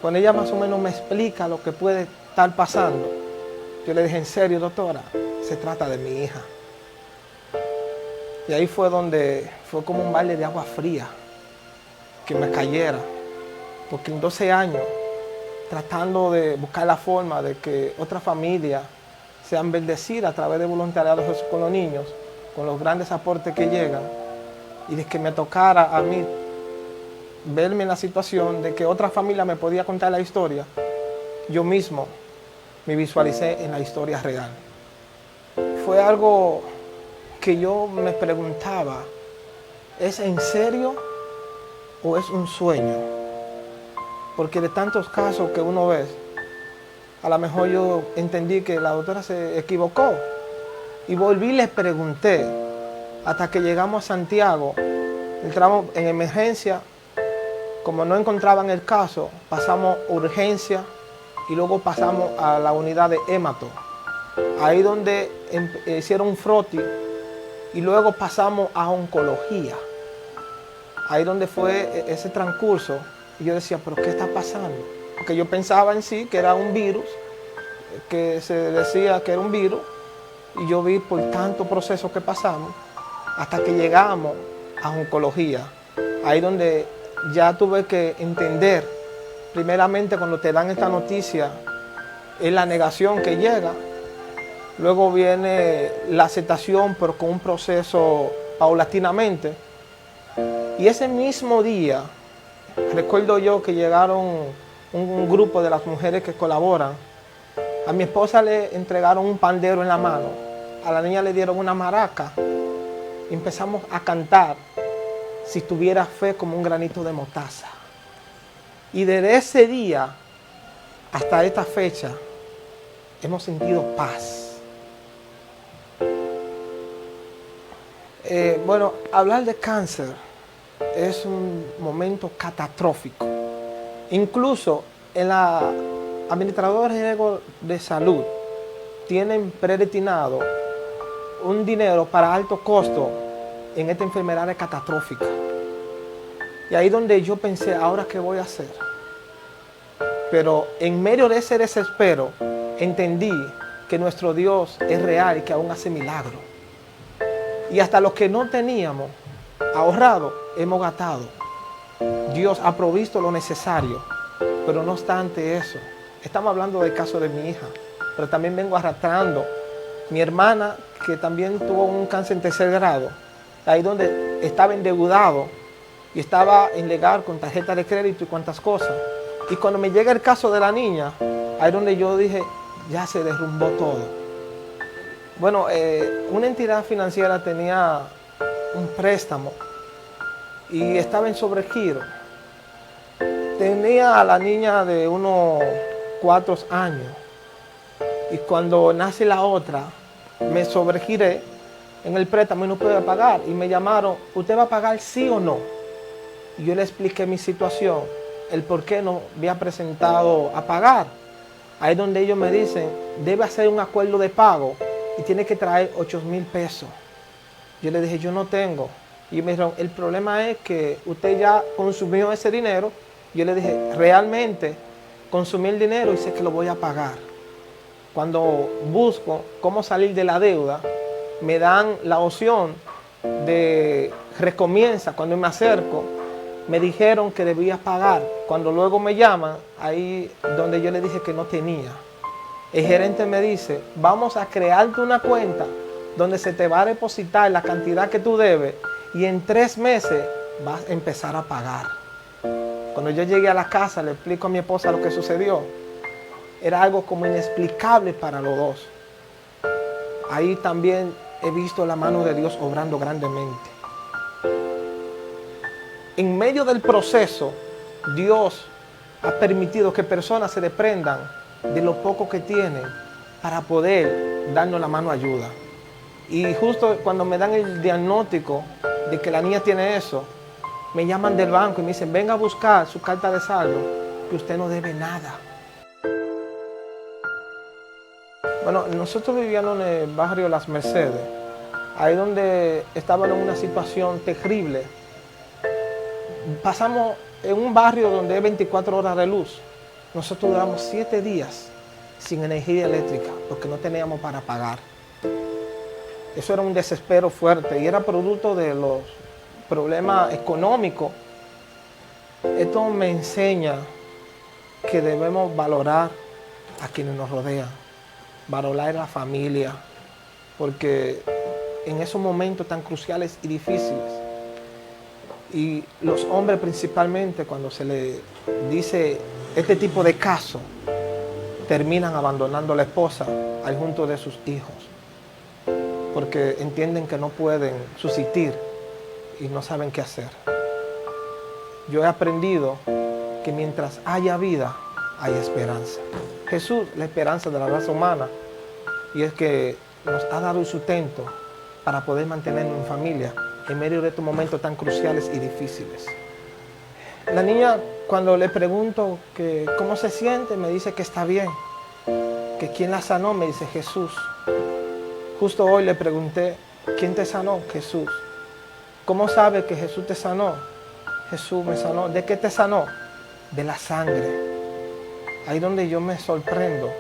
Cuando ella más o menos me explica lo que puede estar pasando, yo le dije, ¿en serio, doctora? Se trata de mi hija. Y ahí fue donde fue como un balde de agua fría que me cayera. Porque en 12 años, tratando de buscar la forma de que otras familias sean bendecidas a través de voluntariado Jesús con los niños, con los grandes aportes que llegan, y de que me tocara a mí verme en la situación de que otra familia me podía contar la historia, yo mismo me visualicé en la historia real. Fue algo que yo me preguntaba, ¿es en serio o es un sueño? Porque de tantos casos que uno ve, a lo mejor yo entendí que la doctora se equivocó. Y volví y le pregunté, hasta que llegamos a Santiago, entramos en emergencia, como no encontraban el caso, pasamos urgencia y luego pasamos a la unidad de hemato. Ahí donde hicieron un froti y luego pasamos a oncología. Ahí donde fue ese transcurso. Y yo decía, ¿pero qué está pasando? Porque yo pensaba en sí que era un virus, que se decía que era un virus, y yo vi por tanto proceso que pasamos, hasta que llegamos a oncología. Ahí donde ya tuve que entender, primeramente cuando te dan esta noticia, es la negación que llega, luego viene la aceptación, pero con un proceso paulatinamente. Y ese mismo día, recuerdo yo que llegaron un grupo de las mujeres que colaboran. A mi esposa le entregaron un pandero en la mano, a la niña le dieron una maraca y empezamos a cantar Si tuviera fe como un granito de mostaza. Y desde ese día hasta esta fecha hemos sentido paz. Bueno, hablar de cáncer es un momento catastrófico. Incluso en la administradora general de salud tienen predestinado un dinero para alto costo en esta enfermedad catastrófica. Y ahí donde yo pensé, ¿ahora qué voy a hacer? Pero en medio de ese desespero entendí que nuestro Dios es real y que aún hace milagros. Y hasta los que no teníamos, ahorrado, hemos gastado. Dios ha provisto lo necesario, pero no obstante eso, estamos hablando del caso de mi hija, pero también vengo arrastrando mi hermana, que también tuvo un cáncer en tercer grado, ahí donde estaba endeudado y estaba en legal con tarjeta de crédito y cuantas cosas. Y cuando me llega el caso de la niña, ahí donde yo dije, ya se derrumbó todo. Bueno, una entidad financiera tenía un préstamo y estaba en sobregiro. Tenía a la niña de unos 4 años y cuando nace la otra, me sobregiré en el préstamo y no pude pagar. Y me llamaron, ¿usted va a pagar sí o no? Y yo le expliqué mi situación, el por qué no había presentado a pagar. Ahí es donde ellos me dicen, debe hacer un acuerdo de pago y tiene que traer 8,000 pesos. Yo le dije, yo no tengo. Y me dijeron, el problema es que usted ya consumió ese dinero. Yo le dije, realmente consumí el dinero y sé que lo voy a pagar. Cuando busco cómo salir de la deuda, me dan la opción de recomienza. Cuando me acerco, me dijeron que debía pagar. Cuando luego me llaman, ahí donde yo le dije que no tenía. El gerente me dice, vamos a crearte una cuenta donde se te va a depositar la cantidad que tú debes y en 3 meses vas a empezar a pagar. Cuando yo llegué a la casa, le explico a mi esposa lo que sucedió. Era algo como inexplicable para los dos. Ahí también he visto la mano de Dios obrando grandemente. En medio del proceso, Dios ha permitido que personas se desprendan de lo poco que tienen para poder darnos la mano ayuda. Y justo cuando me dan el diagnóstico de que la niña tiene eso, me llaman del banco y me dicen, venga a buscar su carta de saldo, que usted no debe nada. Bueno, nosotros vivíamos en el barrio Las Mercedes, ahí donde estábamos en una situación terrible. Pasamos en un barrio donde hay 24 horas de luz. Nosotros duramos 7 días sin energía eléctrica porque no teníamos para pagar. Eso era un desespero fuerte y era producto de los problemas económicos. Esto me enseña que debemos valorar a quienes nos rodean, valorar a la familia, porque en esos momentos tan cruciales y difíciles, y los hombres principalmente, cuando se les dice este tipo de casos, terminan abandonando a la esposa al junto de sus hijos, porque entienden que no pueden subsistir y no saben qué hacer. Yo he aprendido que mientras haya vida, hay esperanza. Jesús, la esperanza de la raza humana, y es que nos ha dado el sustento para poder mantenernos en familia en medio de estos momentos tan cruciales y difíciles. La niña, cuando le pregunto que cómo se siente, me dice que está bien, que quién la sanó, me dice Jesús. Justo hoy le pregunté, ¿quién te sanó? Jesús. ¿Cómo sabe que Jesús te sanó? Jesús me sanó. ¿De qué te sanó? De la sangre. Ahí donde yo me sorprendo.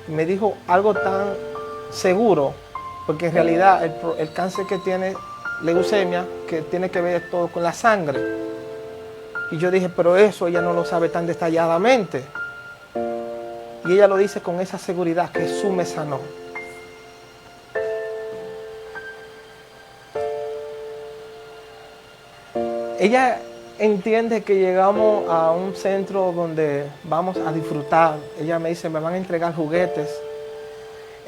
Me dijo algo tan seguro, porque en realidad el cáncer que tiene, leucemia, que tiene que ver todo con la sangre. Y yo dije, pero eso ella no lo sabe tan detalladamente. Y ella lo dice con esa seguridad, que Jesús me sanó. Ella entiende que llegamos a un centro donde vamos a disfrutar. Ella me dice, me van a entregar juguetes.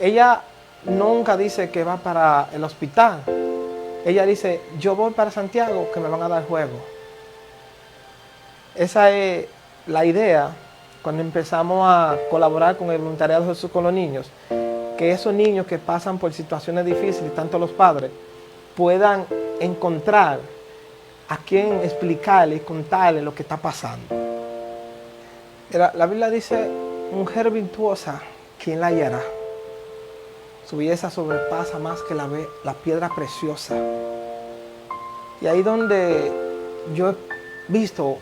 Ella nunca dice que va para el hospital. Ella dice, yo voy para Santiago, que me van a dar juego. Esa es la idea cuando empezamos a colaborar con el voluntariado de Jesús con los niños, que esos niños que pasan por situaciones difíciles, tanto los padres, puedan encontrar a quien explicarle y contarle lo que está pasando. La Biblia dice, mujer virtuosa, ¿quién la hallará? Su belleza sobrepasa más que la piedra preciosa. Y ahí donde yo he visto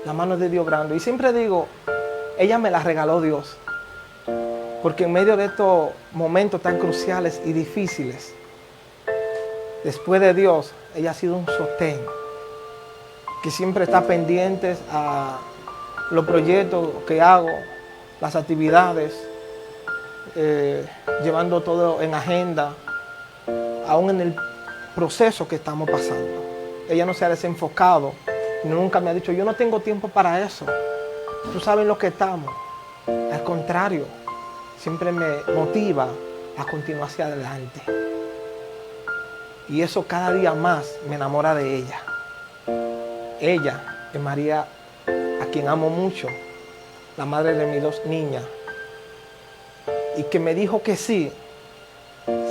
la mano de Dios grande. Y siempre digo, ella me la regaló Dios. Porque en medio de estos momentos tan cruciales y difíciles, después de Dios, ella ha sido un sostén, que siempre está pendiente a los proyectos que hago, las actividades, llevando todo en agenda, aún en el proceso que estamos pasando. Ella no se ha desenfocado, nunca me ha dicho, yo no tengo tiempo para eso, tú sabes lo que estamos. Al contrario, siempre me motiva a continuar hacia adelante. Y eso cada día más me enamora de ella. Ella es María, a quien amo mucho, la madre de mis 2 niñas, y que me dijo que sí,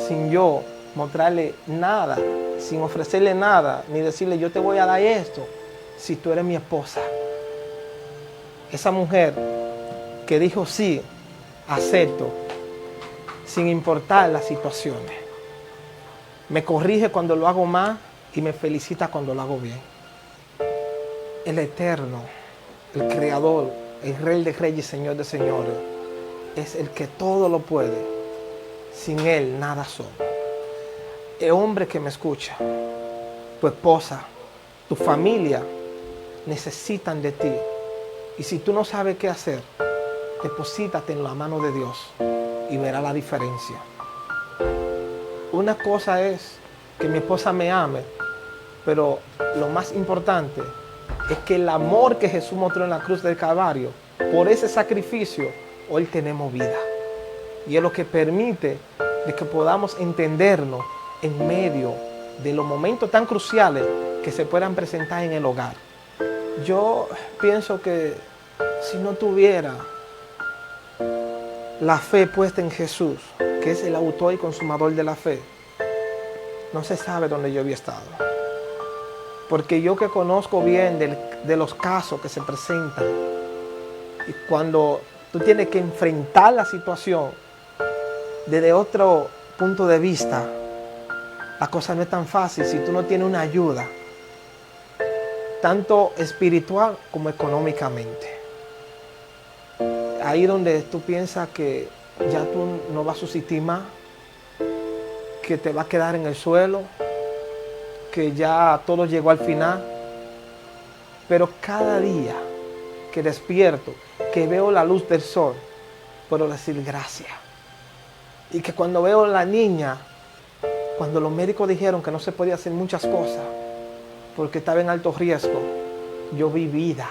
sin yo mostrarle nada, sin ofrecerle nada, ni decirle yo te voy a dar esto, si tú eres mi esposa. Esa mujer que dijo sí, acepto, sin importar las situaciones. Me corrige cuando lo hago mal y me felicita cuando lo hago bien. El Eterno, el Creador, el Rey de Reyes y Señor de Señores, es el que todo lo puede. Sin Él nada somos. El hombre que me escucha, tu esposa, tu familia, necesitan de ti. Y si tú no sabes qué hacer, deposítate en la mano de Dios y verás la diferencia. Una cosa es que mi esposa me ame, pero lo más importante es que el amor que Jesús mostró en la cruz del Calvario, por ese sacrificio, hoy tenemos vida. Y es lo que permite de que podamos entendernos en medio de los momentos tan cruciales que se puedan presentar en el hogar. Yo pienso que si no tuviera la fe puesta en Jesús, que es el autor y consumador de la fe, no se sabe dónde yo había estado. Porque yo que conozco bien de los casos que se presentan, y cuando tú tienes que enfrentar la situación desde otro punto de vista, la cosa no es tan fácil si tú no tienes una ayuda, tanto espiritual como económicamente. Ahí donde tú piensas que ya tú no vas a subsistir más, que te vas a quedar en el suelo, que ya todo llegó al final. Pero cada día que despierto, que veo la luz del sol, puedo decir gracias. Y que cuando veo a la niña, cuando los médicos dijeron que no se podía hacer muchas cosas porque estaba en alto riesgo, yo vi vida.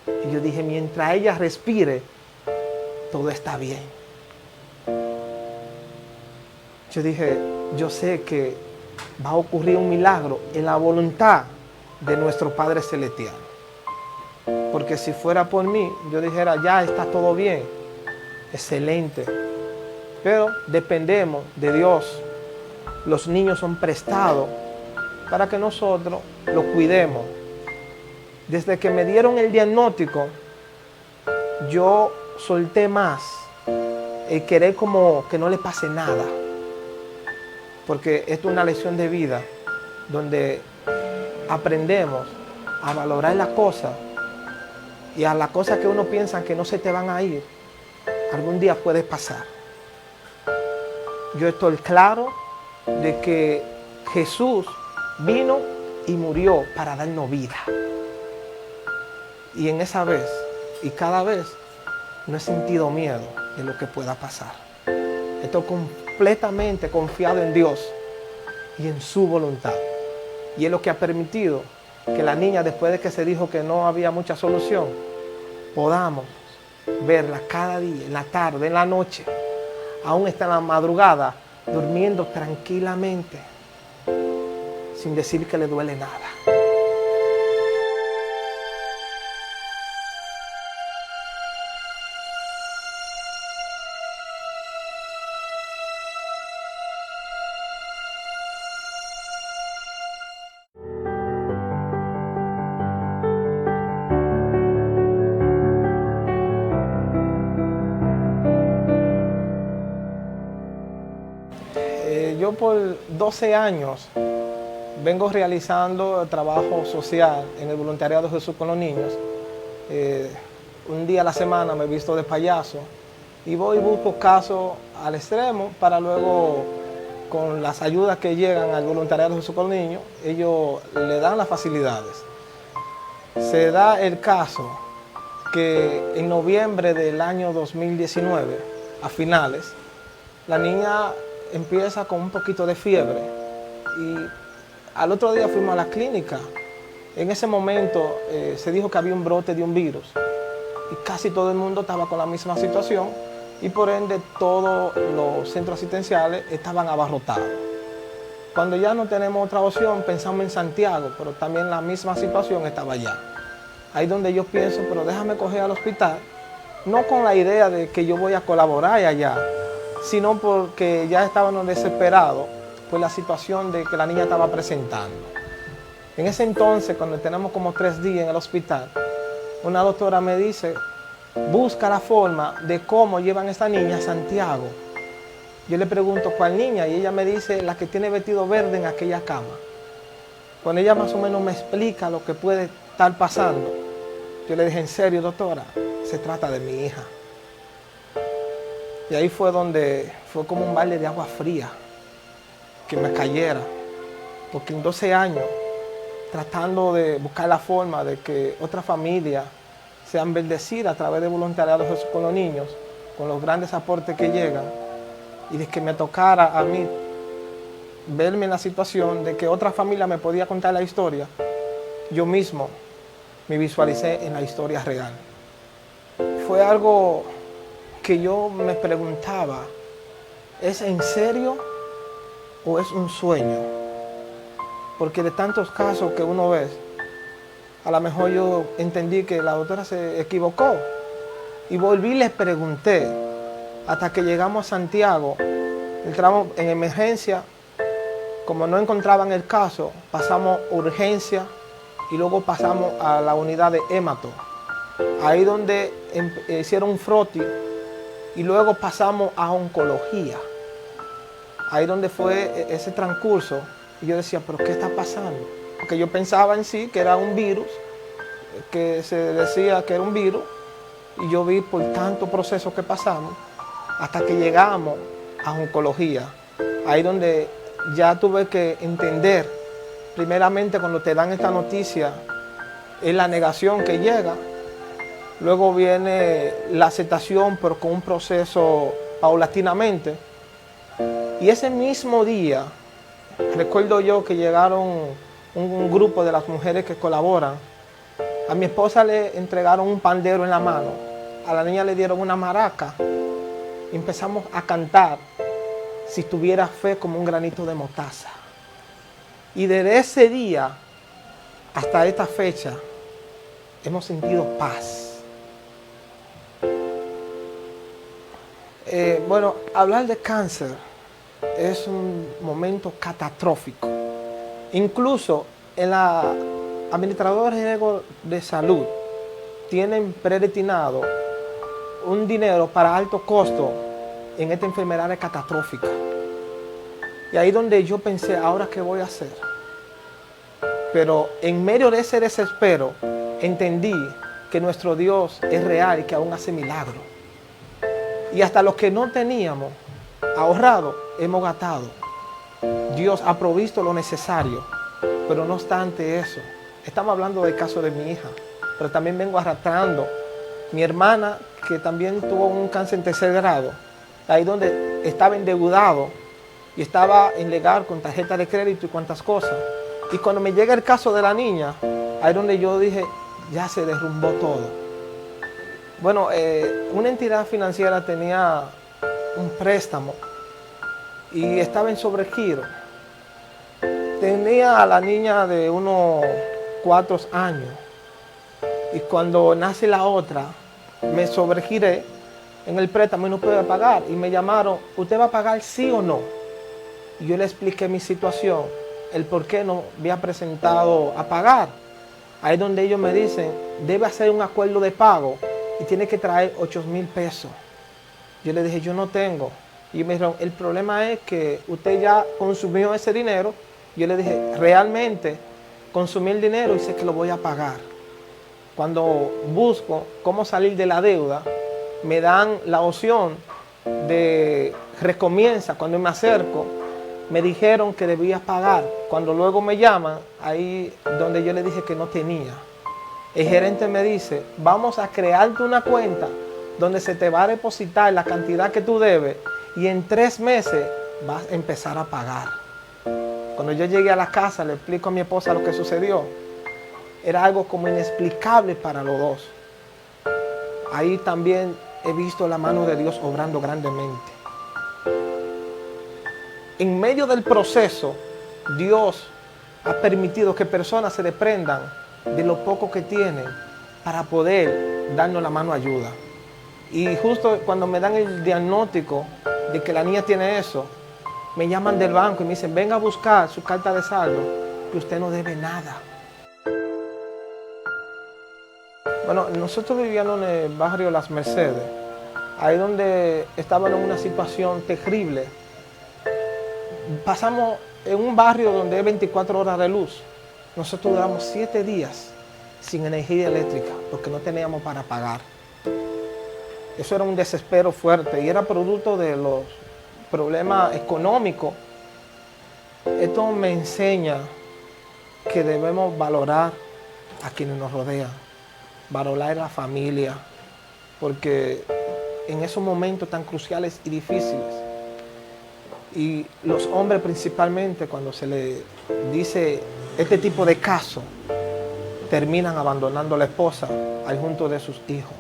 Y yo dije, mientras ella respire, todo está bien. Yo dije, yo sé que va a ocurrir un milagro en la voluntad de nuestro Padre Celestial. Porque si fuera por mí, yo dijera, ya está todo bien, excelente. Pero dependemos de Dios. Los niños son prestados para que nosotros los cuidemos. Desde que me dieron el diagnóstico, yo solté más el querer como que no le pase nada. Porque esto es una lección de vida donde aprendemos a valorar las cosas, y a las cosas que uno piensa que no se te van a ir, algún día puede pasar. Yo estoy claro de que Jesús vino y murió para darnos vida. Y en esa vez y cada vez no he sentido miedo de lo que pueda pasar. Estoy completamente confiado en Dios y en su voluntad. Y es lo que ha permitido que la niña, después de que se dijo que no había mucha solución, podamos verla cada día, en la tarde, en la noche, aún está en la madrugada, durmiendo tranquilamente, sin decir que le duele nada. Yo por 12 años vengo realizando trabajo social en el voluntariado de Jesús con los niños. Un día a la semana me visto de payaso y voy y busco casos al extremo para luego con las ayudas que llegan al voluntariado de Jesús con los Niños, ellos le dan las facilidades. Se da el caso que en noviembre del año 2019, a finales, la niña empieza con un poquito de fiebre y al otro día fuimos a la clínica. En ese momento se dijo que había un brote de un virus y casi todo el mundo estaba con la misma situación y por ende todos los centros asistenciales estaban abarrotados. Cuando ya no tenemos otra opción, pensamos en Santiago, pero también la misma situación estaba allá. Ahí donde yo pienso, pero déjame coger al hospital, no con la idea de que yo voy a colaborar allá, sino porque ya estábamos desesperados por la situación de que la niña estaba presentando. En ese entonces, cuando tenemos como 3 días en el hospital, una doctora me dice, busca la forma de cómo llevan a esta niña a Santiago. Yo le pregunto, ¿cuál niña? Y ella me dice, la que tiene vestido verde en aquella cama. Cuando ella más o menos me explica lo que puede estar pasando, yo le dije, en serio, doctora, se trata de mi hija. Y ahí fue donde fue como un balde de agua fría que me cayera, porque en 12 años, tratando de buscar la forma de que otras familias sean bendecidas a través de voluntariado Jesús con los Niños, con los grandes aportes que llegan, y de que me tocara a mí verme en la situación de que otra familia me podía contar la historia, yo mismo me visualicé en la historia real. Fue algo que yo me preguntaba, ¿es en serio o es un sueño? Porque de tantos casos que uno ve, a lo mejor yo entendí que la doctora se equivocó. Y volví y les pregunté, hasta que llegamos a Santiago, entramos en emergencia, como no encontraban el caso, pasamos urgencia y luego pasamos a la unidad de hemato. Ahí donde hicieron un froti y luego pasamos a oncología. Ahí donde fue ese transcurso. Y yo decía, ¿pero qué está pasando? Porque yo pensaba en sí que era un virus, que se decía que era un virus, y yo vi por tantos procesos que pasamos, hasta que llegamos a oncología. Ahí donde ya tuve que entender, primeramente cuando te dan esta noticia, es la negación que llega, luego viene la aceptación, pero con un proceso paulatinamente. Y ese mismo día, recuerdo yo que llegaron un grupo de las mujeres que colaboran. A mi esposa le entregaron un pandero en la mano, a la niña le dieron una maraca y empezamos a cantar si tuviera fe como un granito de mostaza. Y desde ese día hasta esta fecha hemos sentido paz. Bueno, hablar de cáncer es un momento catastrófico. Incluso en la administradora general de salud tienen predestinado un dinero para alto costo en esta enfermedad catastrófica. Y ahí donde yo pensé, ¿ahora qué voy a hacer? Pero en medio de ese desespero entendí que nuestro Dios es real y que aún hace milagros. Y hasta los que no teníamos ahorrado, hemos gastado. Dios ha provisto lo necesario, pero no obstante eso, estamos hablando del caso de mi hija, pero también vengo arrastrando mi hermana, que también tuvo un cáncer en 3er grado, ahí donde estaba endeudado y estaba en legal con tarjeta de crédito y cuantas cosas. Y cuando me llega el caso de la niña, ahí donde yo dije, ya se derrumbó todo. Bueno, una entidad financiera tenía un préstamo y estaba en sobregiro. Tenía a la niña de unos 4 años y cuando nace la otra me sobregiré en el préstamo y no pude pagar y me llamaron, ¿usted va a pagar sí o no? Y yo le expliqué mi situación, el por qué no había presentado a pagar. Ahí es donde ellos me dicen, debe hacer un acuerdo de pago y tiene que traer 8,000 pesos. Yo le dije, yo no tengo. Y me dijeron, el problema es que usted ya consumió ese dinero. Yo le dije, realmente consumí el dinero y sé que lo voy a pagar. Cuando busco cómo salir de la deuda, me dan la opción de recomienza. Cuando me acerco, me dijeron que debía pagar. Cuando luego me llaman, ahí donde yo le dije que no tenía, el gerente me dice, vamos a crearte una cuenta donde se te va a depositar la cantidad que tú debes y en 3 meses vas a empezar a pagar. Cuando yo llegué a la casa, le explico a mi esposa lo que sucedió. Era algo como inexplicable para los dos. Ahí también he visto la mano de Dios obrando grandemente. En medio del proceso, Dios ha permitido que personas se desprendan de lo poco que tienen para poder darnos la mano ayuda. Y justo cuando me dan el diagnóstico de que la niña tiene eso, me llaman del banco y me dicen, venga a buscar su carta de saldo, que usted no debe nada. Bueno, nosotros vivíamos en el barrio Las Mercedes, ahí donde estábamos en una situación terrible. Pasamos en un barrio donde hay 24 horas de luz. Nosotros duramos 7 días sin energía eléctrica porque no teníamos para pagar. Eso era un desespero fuerte y era producto de los problemas económicos. Esto me enseña que debemos valorar a quienes nos rodean, valorar a la familia, porque en esos momentos tan cruciales y difíciles, y los hombres principalmente, cuando se les dice este tipo de casos, terminan abandonando a la esposa al junto de sus hijos,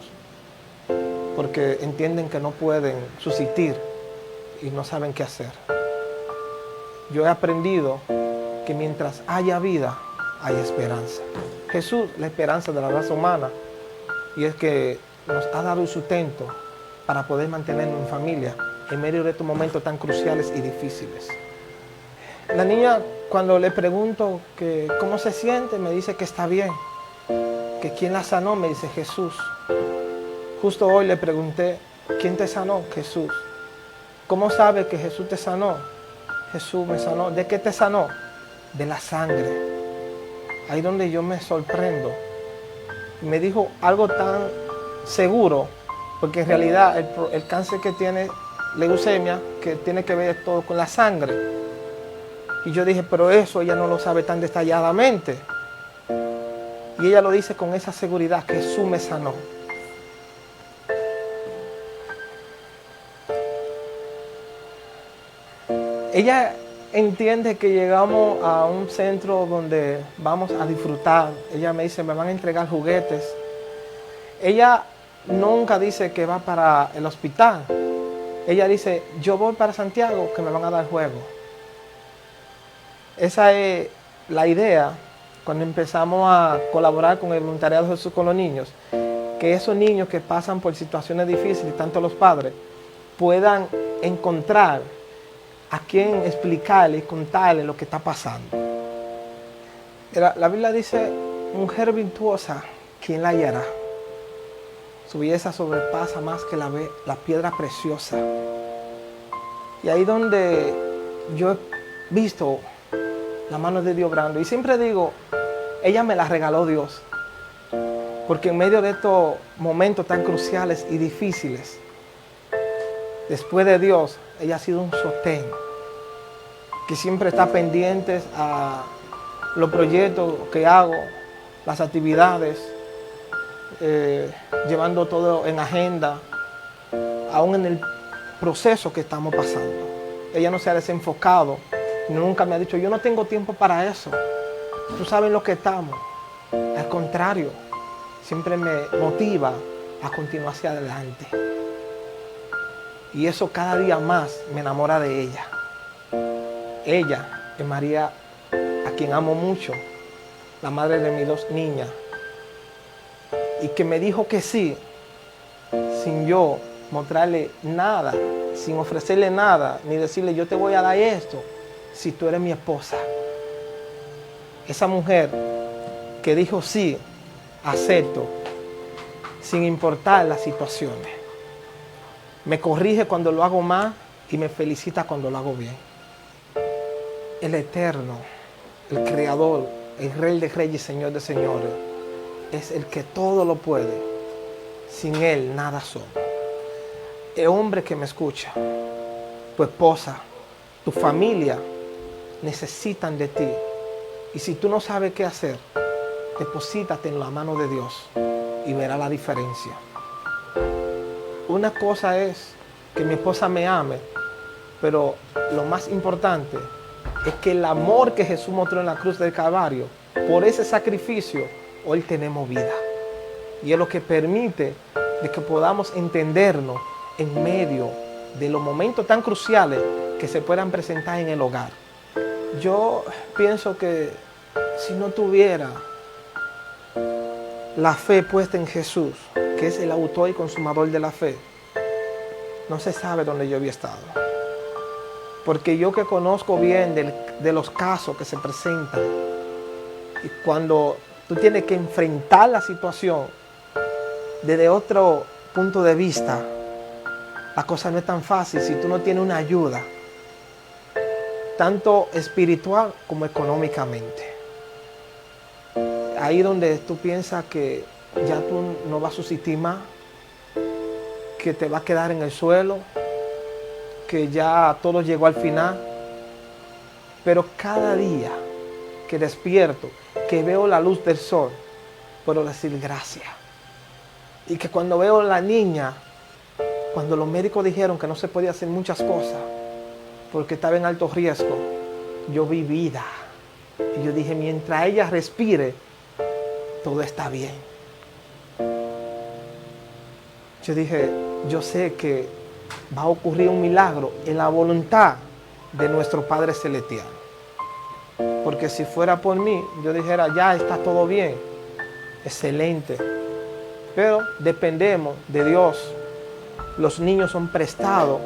porque entienden que no pueden subsistir y no saben qué hacer. Yo he aprendido que mientras haya vida, hay esperanza. Jesús, la esperanza de la raza humana, y es que nos ha dado el sustento para poder mantenernos en familia en medio de estos momentos tan cruciales y difíciles. La niña, cuando le pregunto que cómo se siente, me dice que está bien, que quién la sanó, me dice Jesús. Justo hoy le pregunté, ¿quién te sanó? Jesús. ¿Cómo sabe que Jesús te sanó? Jesús me sanó. ¿De qué te sanó? De la sangre. Ahí donde yo me sorprendo. Me dijo algo tan seguro, porque en realidad el cáncer que tiene, leucemia, que tiene que ver todo con la sangre. Y yo dije, pero eso ella no lo sabe tan detalladamente. Y ella lo dice con esa seguridad, que Jesús me sanó. Ella entiende que llegamos a un centro donde vamos a disfrutar. Ella me dice, me van a entregar juguetes. Ella nunca dice que va para el hospital. Ella dice, yo voy para Santiago, que me van a dar juego. Esa es la idea cuando empezamos a colaborar con el voluntariado de Jesús con los niños, que esos niños que pasan por situaciones difíciles, tanto los padres, puedan encontrar a quien explicarle y contarle lo que está pasando. La Biblia dice, mujer virtuosa, ¿quién la hallará? Su belleza sobrepasa más que la piedra preciosa. Y ahí donde yo he visto la mano de Dios obrando. Y siempre digo, ella me la regaló Dios. Porque en medio de estos momentos tan cruciales y difíciles, después de Dios, ella ha sido un sostén que siempre está pendiente a los proyectos que hago, las actividades, llevando todo en agenda, aún en el proceso que estamos pasando. Ella no se ha desenfocado, nunca me ha dicho, yo no tengo tiempo para eso, tú sabes lo que estamos. Al contrario, siempre me motiva a continuar hacia adelante. Y eso cada día más me enamora de ella. Ella es María, a quien amo mucho, la madre de mis 2 niñas. Y que me dijo que sí, sin yo mostrarle nada, sin ofrecerle nada, ni decirle yo te voy a dar esto, si tú eres mi esposa. Esa mujer que dijo sí, acepto, sin importar las situaciones. Me corrige cuando lo hago mal y me felicita cuando lo hago bien. El Eterno, el Creador, el Rey de Reyes y Señor de Señores, es el que todo lo puede. Sin Él nada somos. El hombre que me escucha, tu esposa, tu familia, necesitan de ti. Y si tú no sabes qué hacer, deposítate en la mano de Dios y verás la diferencia. Una cosa es que mi esposa me ame, pero lo más importante es que el amor que Jesús mostró en la cruz del Calvario, por ese sacrificio, hoy tenemos vida. Y es lo que permite de que podamos entendernos en medio de los momentos tan cruciales que se puedan presentar en el hogar. Yo pienso que si no tuviera la fe puesta en Jesús, que es el autor y consumador de la fe, no se sabe dónde yo había estado. Porque yo que conozco bien de los casos que se presentan, y cuando tú tienes que enfrentar la situación desde otro punto de vista, la cosa no es tan fácil si tú no tienes una ayuda, tanto espiritual como económicamente. Ahí donde tú piensas que ya tú no vas a subsistir más, que te vas a quedar en el suelo, que ya todo llegó al final. Pero cada día que despierto, que veo la luz del sol, puedo decir gracias. Y que cuando veo a la niña, cuando los médicos dijeron que no se podía hacer muchas cosas porque estaba en alto riesgo, yo vi vida. Y yo dije, mientras ella respire, todo está bien. Yo dije, yo sé que va a ocurrir un milagro en la voluntad de nuestro Padre Celestial. Porque si fuera por mí, yo dijera, ya está todo bien, excelente. Pero dependemos de Dios. Los niños son prestados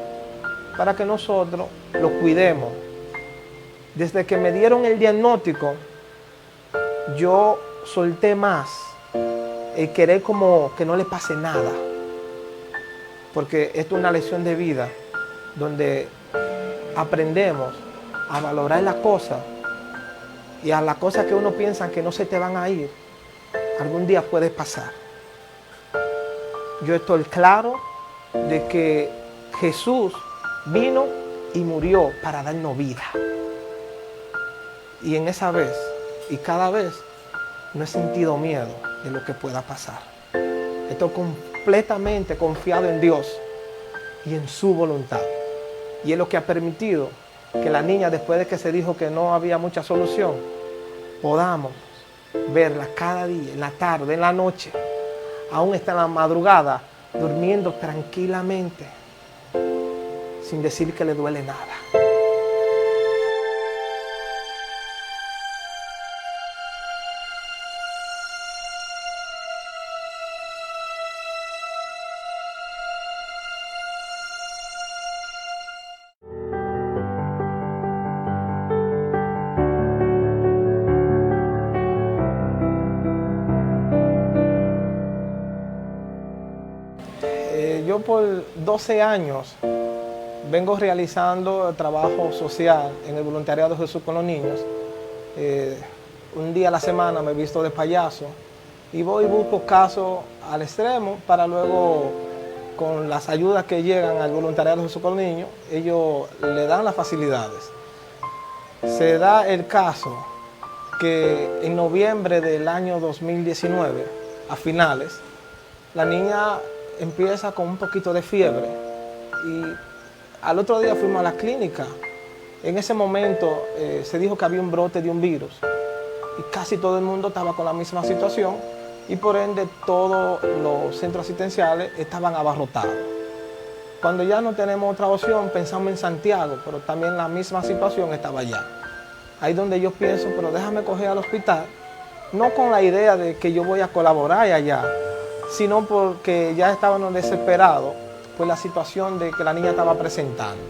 para que nosotros los cuidemos. Desde que me dieron el diagnóstico, yo solté más el querer como que no le pase nada. Porque esto es una lección de vida donde aprendemos a valorar las cosas y a las cosas que uno piensa que no se te van a ir, algún día puede pasar. Yo estoy claro de que Jesús vino y murió para darnos vida. Y en esa vez y cada vez no he sentido miedo de lo que pueda pasar. Estoy completamente confiado en Dios y en su voluntad. Y es lo que ha permitido que la niña, después de que se dijo que no había mucha solución, podamos verla cada día, en la tarde, en la noche, aún está en la madrugada, durmiendo tranquilamente, sin decir que le duele nada. Yo por 12 años vengo realizando trabajo social en el voluntariado de Jesús con los niños. Un día a la semana me he visto de payaso y voy y busco casos al extremo para luego, con las ayudas que llegan al voluntariado de Jesús con los niños, ellos le dan las facilidades. Se da el caso que en noviembre del año 2019, a finales, la niña empieza con un poquito de fiebre y al otro día fuimos a la clínica. En ese momento se dijo que había un brote de un virus y casi todo el mundo estaba con la misma situación y por ende todos los centros asistenciales estaban abarrotados. Cuando ya no tenemos otra opción, pensamos en Santiago, pero también la misma situación estaba allá. Ahí donde yo pienso, pero déjame coger al hospital, no con la idea de que yo voy a colaborar allá, sino porque ya estábamos desesperados por la situación de que la niña estaba presentando.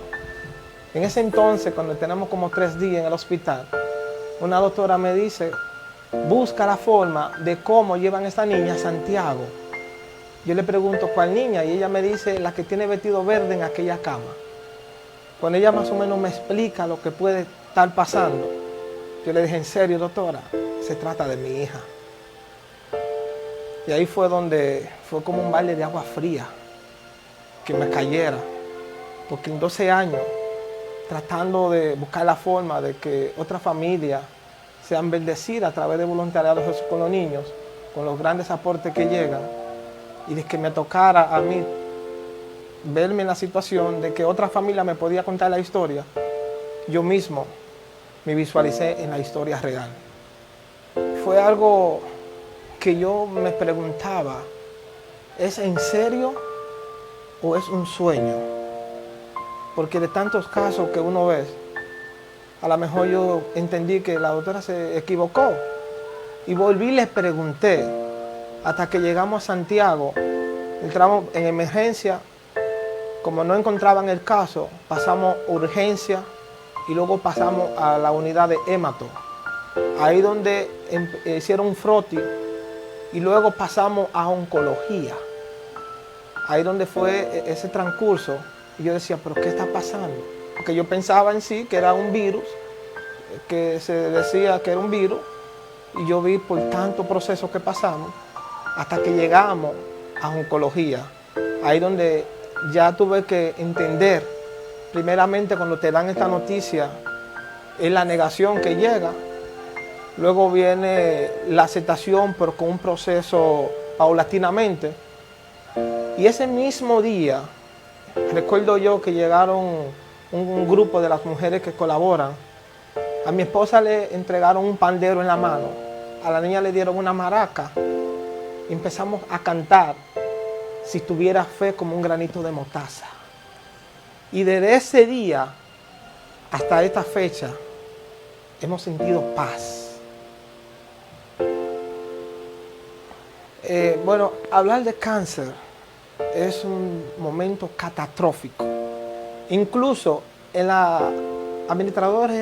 En ese entonces, cuando tenemos como 3 días en el hospital, una doctora me dice, busca la forma de cómo llevan a esta niña a Santiago. Yo le pregunto, ¿cuál niña? Y ella me dice, la que tiene vestido verde en aquella cama. Cuando ella más o menos me explica lo que puede estar pasando, yo le dije, ¿en serio, doctora? Se trata de mi hija. Y ahí fue donde fue como un balde de agua fría que me cayera, porque en 12 años tratando de buscar la forma de que otras familias sean bendecidas a través de voluntariados con los niños, con los grandes aportes que llegan, y de que me tocara a mí verme en la situación de que otra familia me podía contar la historia, yo mismo me visualicé en la historia real. Fue algo que yo me preguntaba, ¿es en serio o es un sueño? Porque de tantos casos que uno ve, a lo mejor yo entendí que la doctora se equivocó. Y volví y les pregunté, hasta que llegamos a Santiago, entramos en emergencia, como no encontraban el caso, pasamos a urgencia y luego pasamos a la unidad de hémato. Ahí donde hicieron un froti y luego pasamos a oncología. Ahí donde fue ese transcurso. Y yo decía, ¿pero qué está pasando? Porque yo pensaba en sí que era un virus, que se decía que era un virus, y yo vi por tantos procesos que pasamos, hasta que llegamos a oncología. Ahí donde ya tuve que entender, primeramente cuando te dan esta noticia, es la negación que llega, luego viene la aceptación, pero con un proceso paulatinamente. Y ese mismo día, recuerdo yo que llegaron un grupo de las mujeres que colaboran. A mi esposa le entregaron un pandero en la mano, a la niña le dieron una maraca y empezamos a cantar Si tuviera fe como un granito de mostaza. Y desde ese día hasta esta fecha hemos sentido paz. Bueno, hablar de cáncer es un momento catastrófico. Incluso en la administradora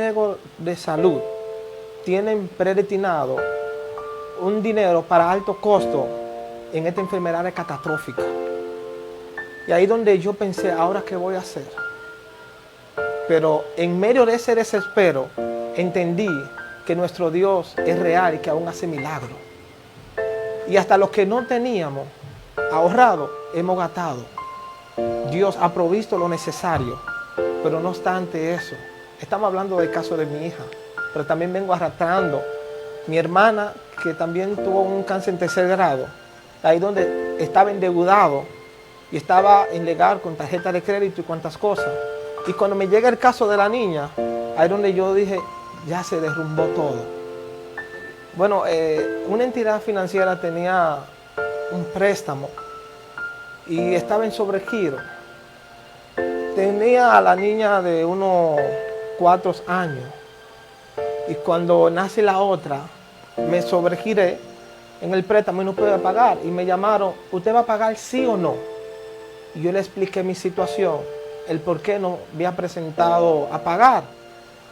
de salud tienen predestinado un dinero para alto costo en esta enfermedad catastrófica. Y ahí donde yo pensé, ¿ahora qué voy a hacer? Pero en medio de ese desespero entendí que nuestro Dios es real y que aún hace milagros. Y hasta los que no teníamos ahorrado, hemos gastado. Dios ha provisto lo necesario, pero no obstante eso, estamos hablando del caso de mi hija, pero también vengo arrastrando mi hermana, que también tuvo un cáncer en tercer grado, ahí donde estaba endeudado y estaba en legal con tarjeta de crédito y cuantas cosas. Y cuando me llega el caso de la niña, ahí donde yo dije, ya se derrumbó todo. Bueno, una entidad financiera tenía un préstamo y estaba en sobregiro. Tenía a la niña de unos 4 años y cuando nace la otra, me sobregiré en el préstamo y no pude pagar. Y me llamaron, ¿usted va a pagar sí o no? Y yo le expliqué mi situación, el por qué no había presentado a pagar.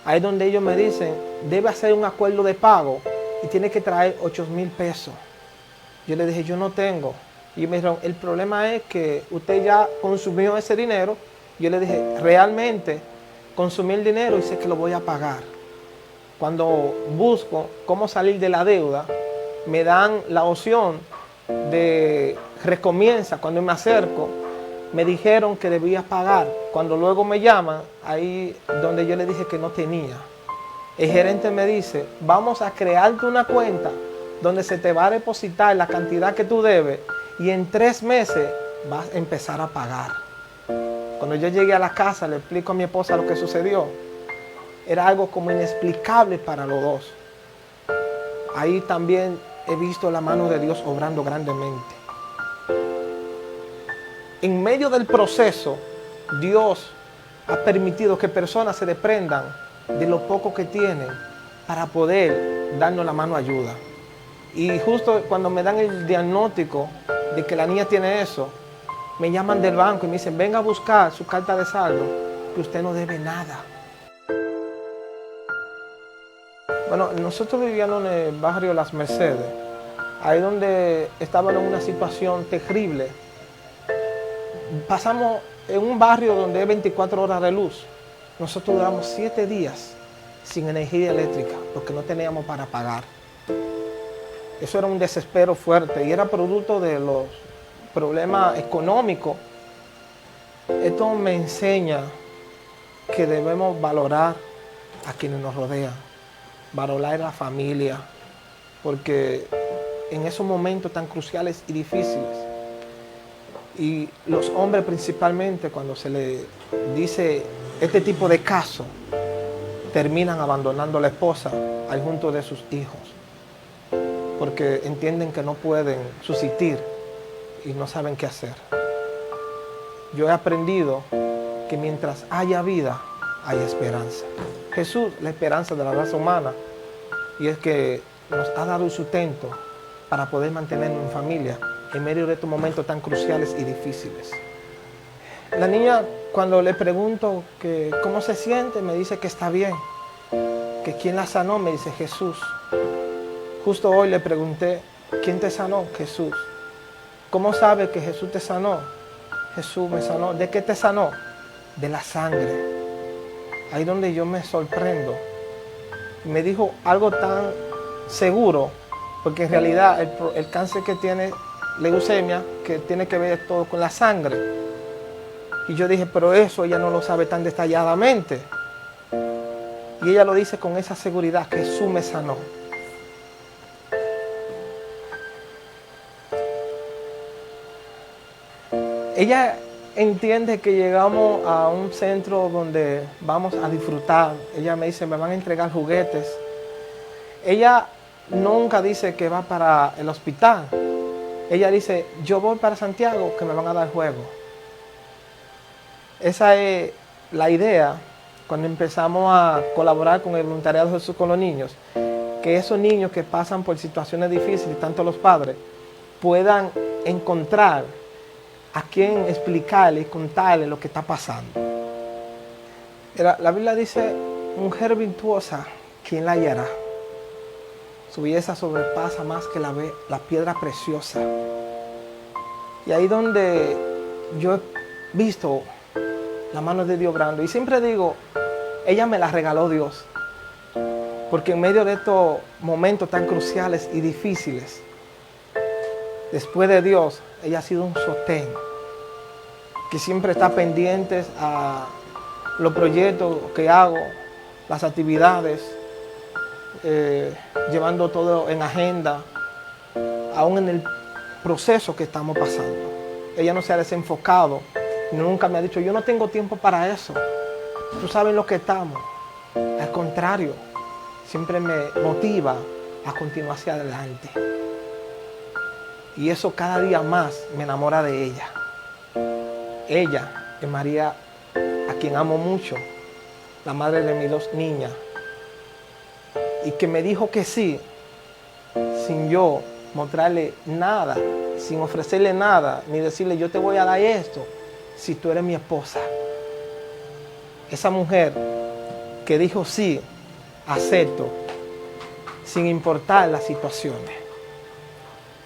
Ahí donde ellos me dicen, debe hacer un acuerdo de pago y tiene que traer 8,000 pesos. Yo le dije, yo no tengo. Y me dijeron, el problema es que usted ya consumió ese dinero. Yo le dije, realmente consumí el dinero y sé que lo voy a pagar. Cuando busco cómo salir de la deuda, me dan la opción de recomienza. Cuando me acerco, me dijeron que debía pagar. Cuando luego me llaman, ahí donde yo le dije que no tenía. El gerente me dice, vamos a crearte una cuenta donde se te va a depositar la cantidad que tú debes y en 3 meses vas a empezar a pagar. Cuando yo llegué a la casa, le explico a mi esposa lo que sucedió. Era algo como inexplicable para los dos. Ahí también he visto la mano de Dios obrando grandemente. En medio del proceso, Dios ha permitido que personas se desprendan de lo poco que tienen para poder darnos la mano ayuda. Y justo cuando me dan el diagnóstico de que la niña tiene eso, me llaman del banco y me dicen, venga a buscar su carta de saldo, que usted no debe nada. Bueno, nosotros vivíamos en el barrio Las Mercedes, ahí donde estábamos en una situación terrible. Pasamos en un barrio donde hay 24 horas de luz. Nosotros duramos 7 días sin energía eléctrica porque no teníamos para pagar. Eso era un desespero fuerte y era producto de los problemas económicos. Esto me enseña que debemos valorar a quienes nos rodean, valorar a la familia, porque en esos momentos tan cruciales y difíciles, y los hombres principalmente, cuando se les dice este tipo de casos, terminan abandonando a la esposa al junto de sus hijos, porque entienden que no pueden subsistir y no saben qué hacer. Yo he aprendido que mientras haya vida, hay esperanza. Jesús, la esperanza de la raza humana, y es que nos ha dado el sustento para poder mantenernos en familia en medio de estos momentos tan cruciales y difíciles. La niña, cuando le pregunto que cómo se siente, me dice que está bien, que quién la sanó, me dice Jesús. Justo hoy le pregunté, ¿quién te sanó? Jesús. ¿Cómo sabe que Jesús te sanó? Jesús me sanó. ¿De qué te sanó? De la sangre. Ahí donde yo me sorprendo. Me dijo algo tan seguro, porque en realidad el cáncer que tiene, leucemia, que tiene que ver todo con la sangre. Y yo dije, pero eso ella no lo sabe tan detalladamente. Y ella lo dice con esa seguridad, que Jesús me sanó. Ella entiende que llegamos a un centro donde vamos a disfrutar. Ella me dice, me van a entregar juguetes. Ella nunca dice que va para el hospital. Ella dice, yo voy para Santiago, que me van a dar juego. Esa es la idea cuando empezamos a colaborar con el voluntariado de Jesús con los niños, que esos niños que pasan por situaciones difíciles, tanto los padres, puedan encontrar a quien explicarle y contarle lo que está pasando. La Biblia dice, mujer virtuosa, ¿quién la hallará? Su belleza sobrepasa más que la piedra preciosa. Y ahí donde yo he visto la mano de Dios obrando. Y siempre digo, ella me la regaló Dios. Porque en medio de estos momentos tan cruciales y difíciles, después de Dios, ella ha sido un sostén que siempre está pendiente a los proyectos que hago, las actividades, llevando todo en agenda, aún en el proceso que estamos pasando. Ella no se ha desenfocado, nunca me ha dicho, yo no tengo tiempo para eso, tú sabes lo que estamos. Al contrario, siempre me motiva a continuar hacia adelante. Y eso cada día más me enamora de ella. Ella es María, a quien amo mucho, la madre de mis dos niñas, y que me dijo que sí, sin yo mostrarle nada, sin ofrecerle nada, ni decirle yo te voy a dar esto, si tú eres mi esposa. Esa mujer que dijo sí, acepto, sin importar las situaciones.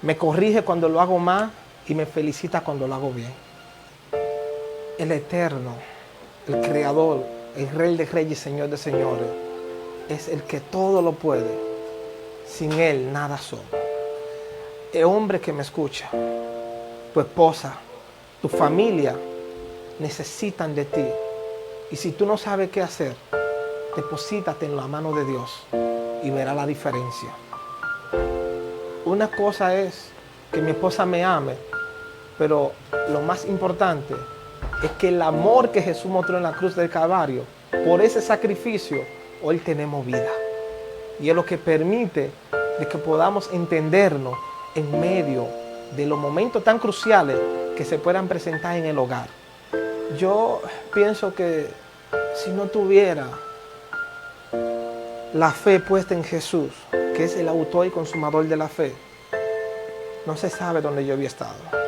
Me corrige cuando lo hago mal y me felicita cuando lo hago bien. El Eterno, el Creador, el Rey de Reyes y Señor de Señores, es el que todo lo puede. Sin Él nada somos. El hombre que me escucha, tu esposa, tu familia, necesitan de ti. Y si tú no sabes qué hacer, deposítate en la mano de Dios y verás la diferencia. Una cosa es que mi esposa me ame, pero lo más importante es que el amor que Jesús mostró en la cruz del Calvario, por ese sacrificio, hoy tenemos vida. Y es lo que permite de que podamos entendernos en medio de los momentos tan cruciales que se puedan presentar en el hogar. Yo pienso que si no tuviera la fe puesta en Jesús, que es el autor y consumador de la fe, no se sabe dónde yo había estado.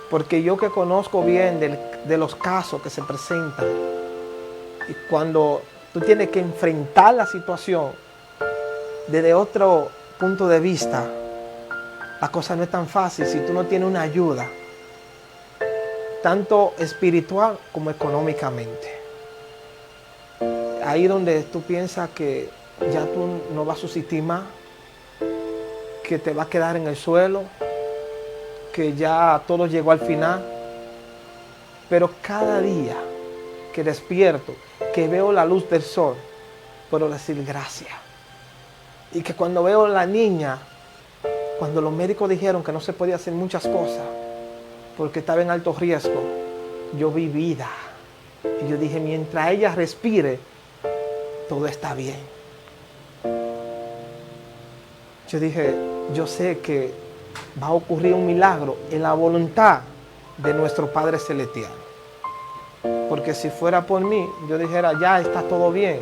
Porque yo que conozco bien de los casos que se presentan, y cuando tú tienes que enfrentar la situación desde otro punto de vista, la cosa no es tan fácil si tú no tienes una ayuda, tanto espiritual como económicamente. Ahí donde tú piensas que ya tú no vas a subsistir más, que te vas a quedar en el suelo, que ya todo llegó al final. Pero cada día que despierto, que veo la luz del sol, puedo decir gracias. Y que cuando veo a la niña, cuando los médicos dijeron que no se podía hacer muchas cosas porque estaba en alto riesgo, yo vi vida. Y yo dije, mientras ella respire, todo está bien. Yo dije, yo sé que va a ocurrir un milagro en la voluntad de nuestro Padre Celestial. Porque si fuera por mí, yo dijera, ya está todo bien,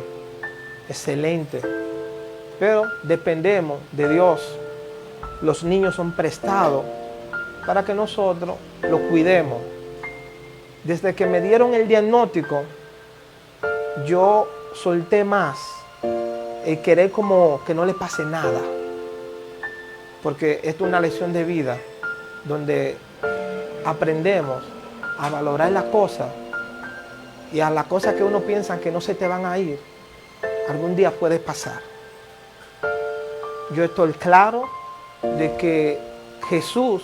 excelente. Pero dependemos de Dios. Los niños son prestados para que nosotros los cuidemos. Desde que me dieron el diagnóstico, yo solté más el querer como que no le pase nada. Porque esto es una lección de vida donde aprendemos a valorar las cosas y a las cosas que uno piensa que no se te van a ir, algún día puede pasar. Yo estoy claro de que Jesús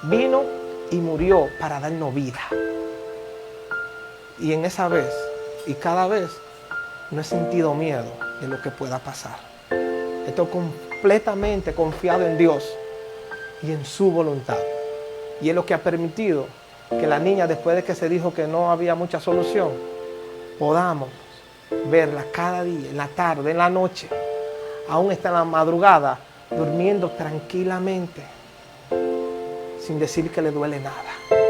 vino y murió para darnos vida. Y en esa vez y cada vez no he sentido miedo de lo que pueda pasar. Estoy completamente confiado en Dios y en su voluntad. Y es lo que ha permitido que la niña, después de que se dijo que no había mucha solución, podamos verla cada día, en la tarde, en la noche, aún está en la madrugada, durmiendo tranquilamente, sin decir que le duele nada.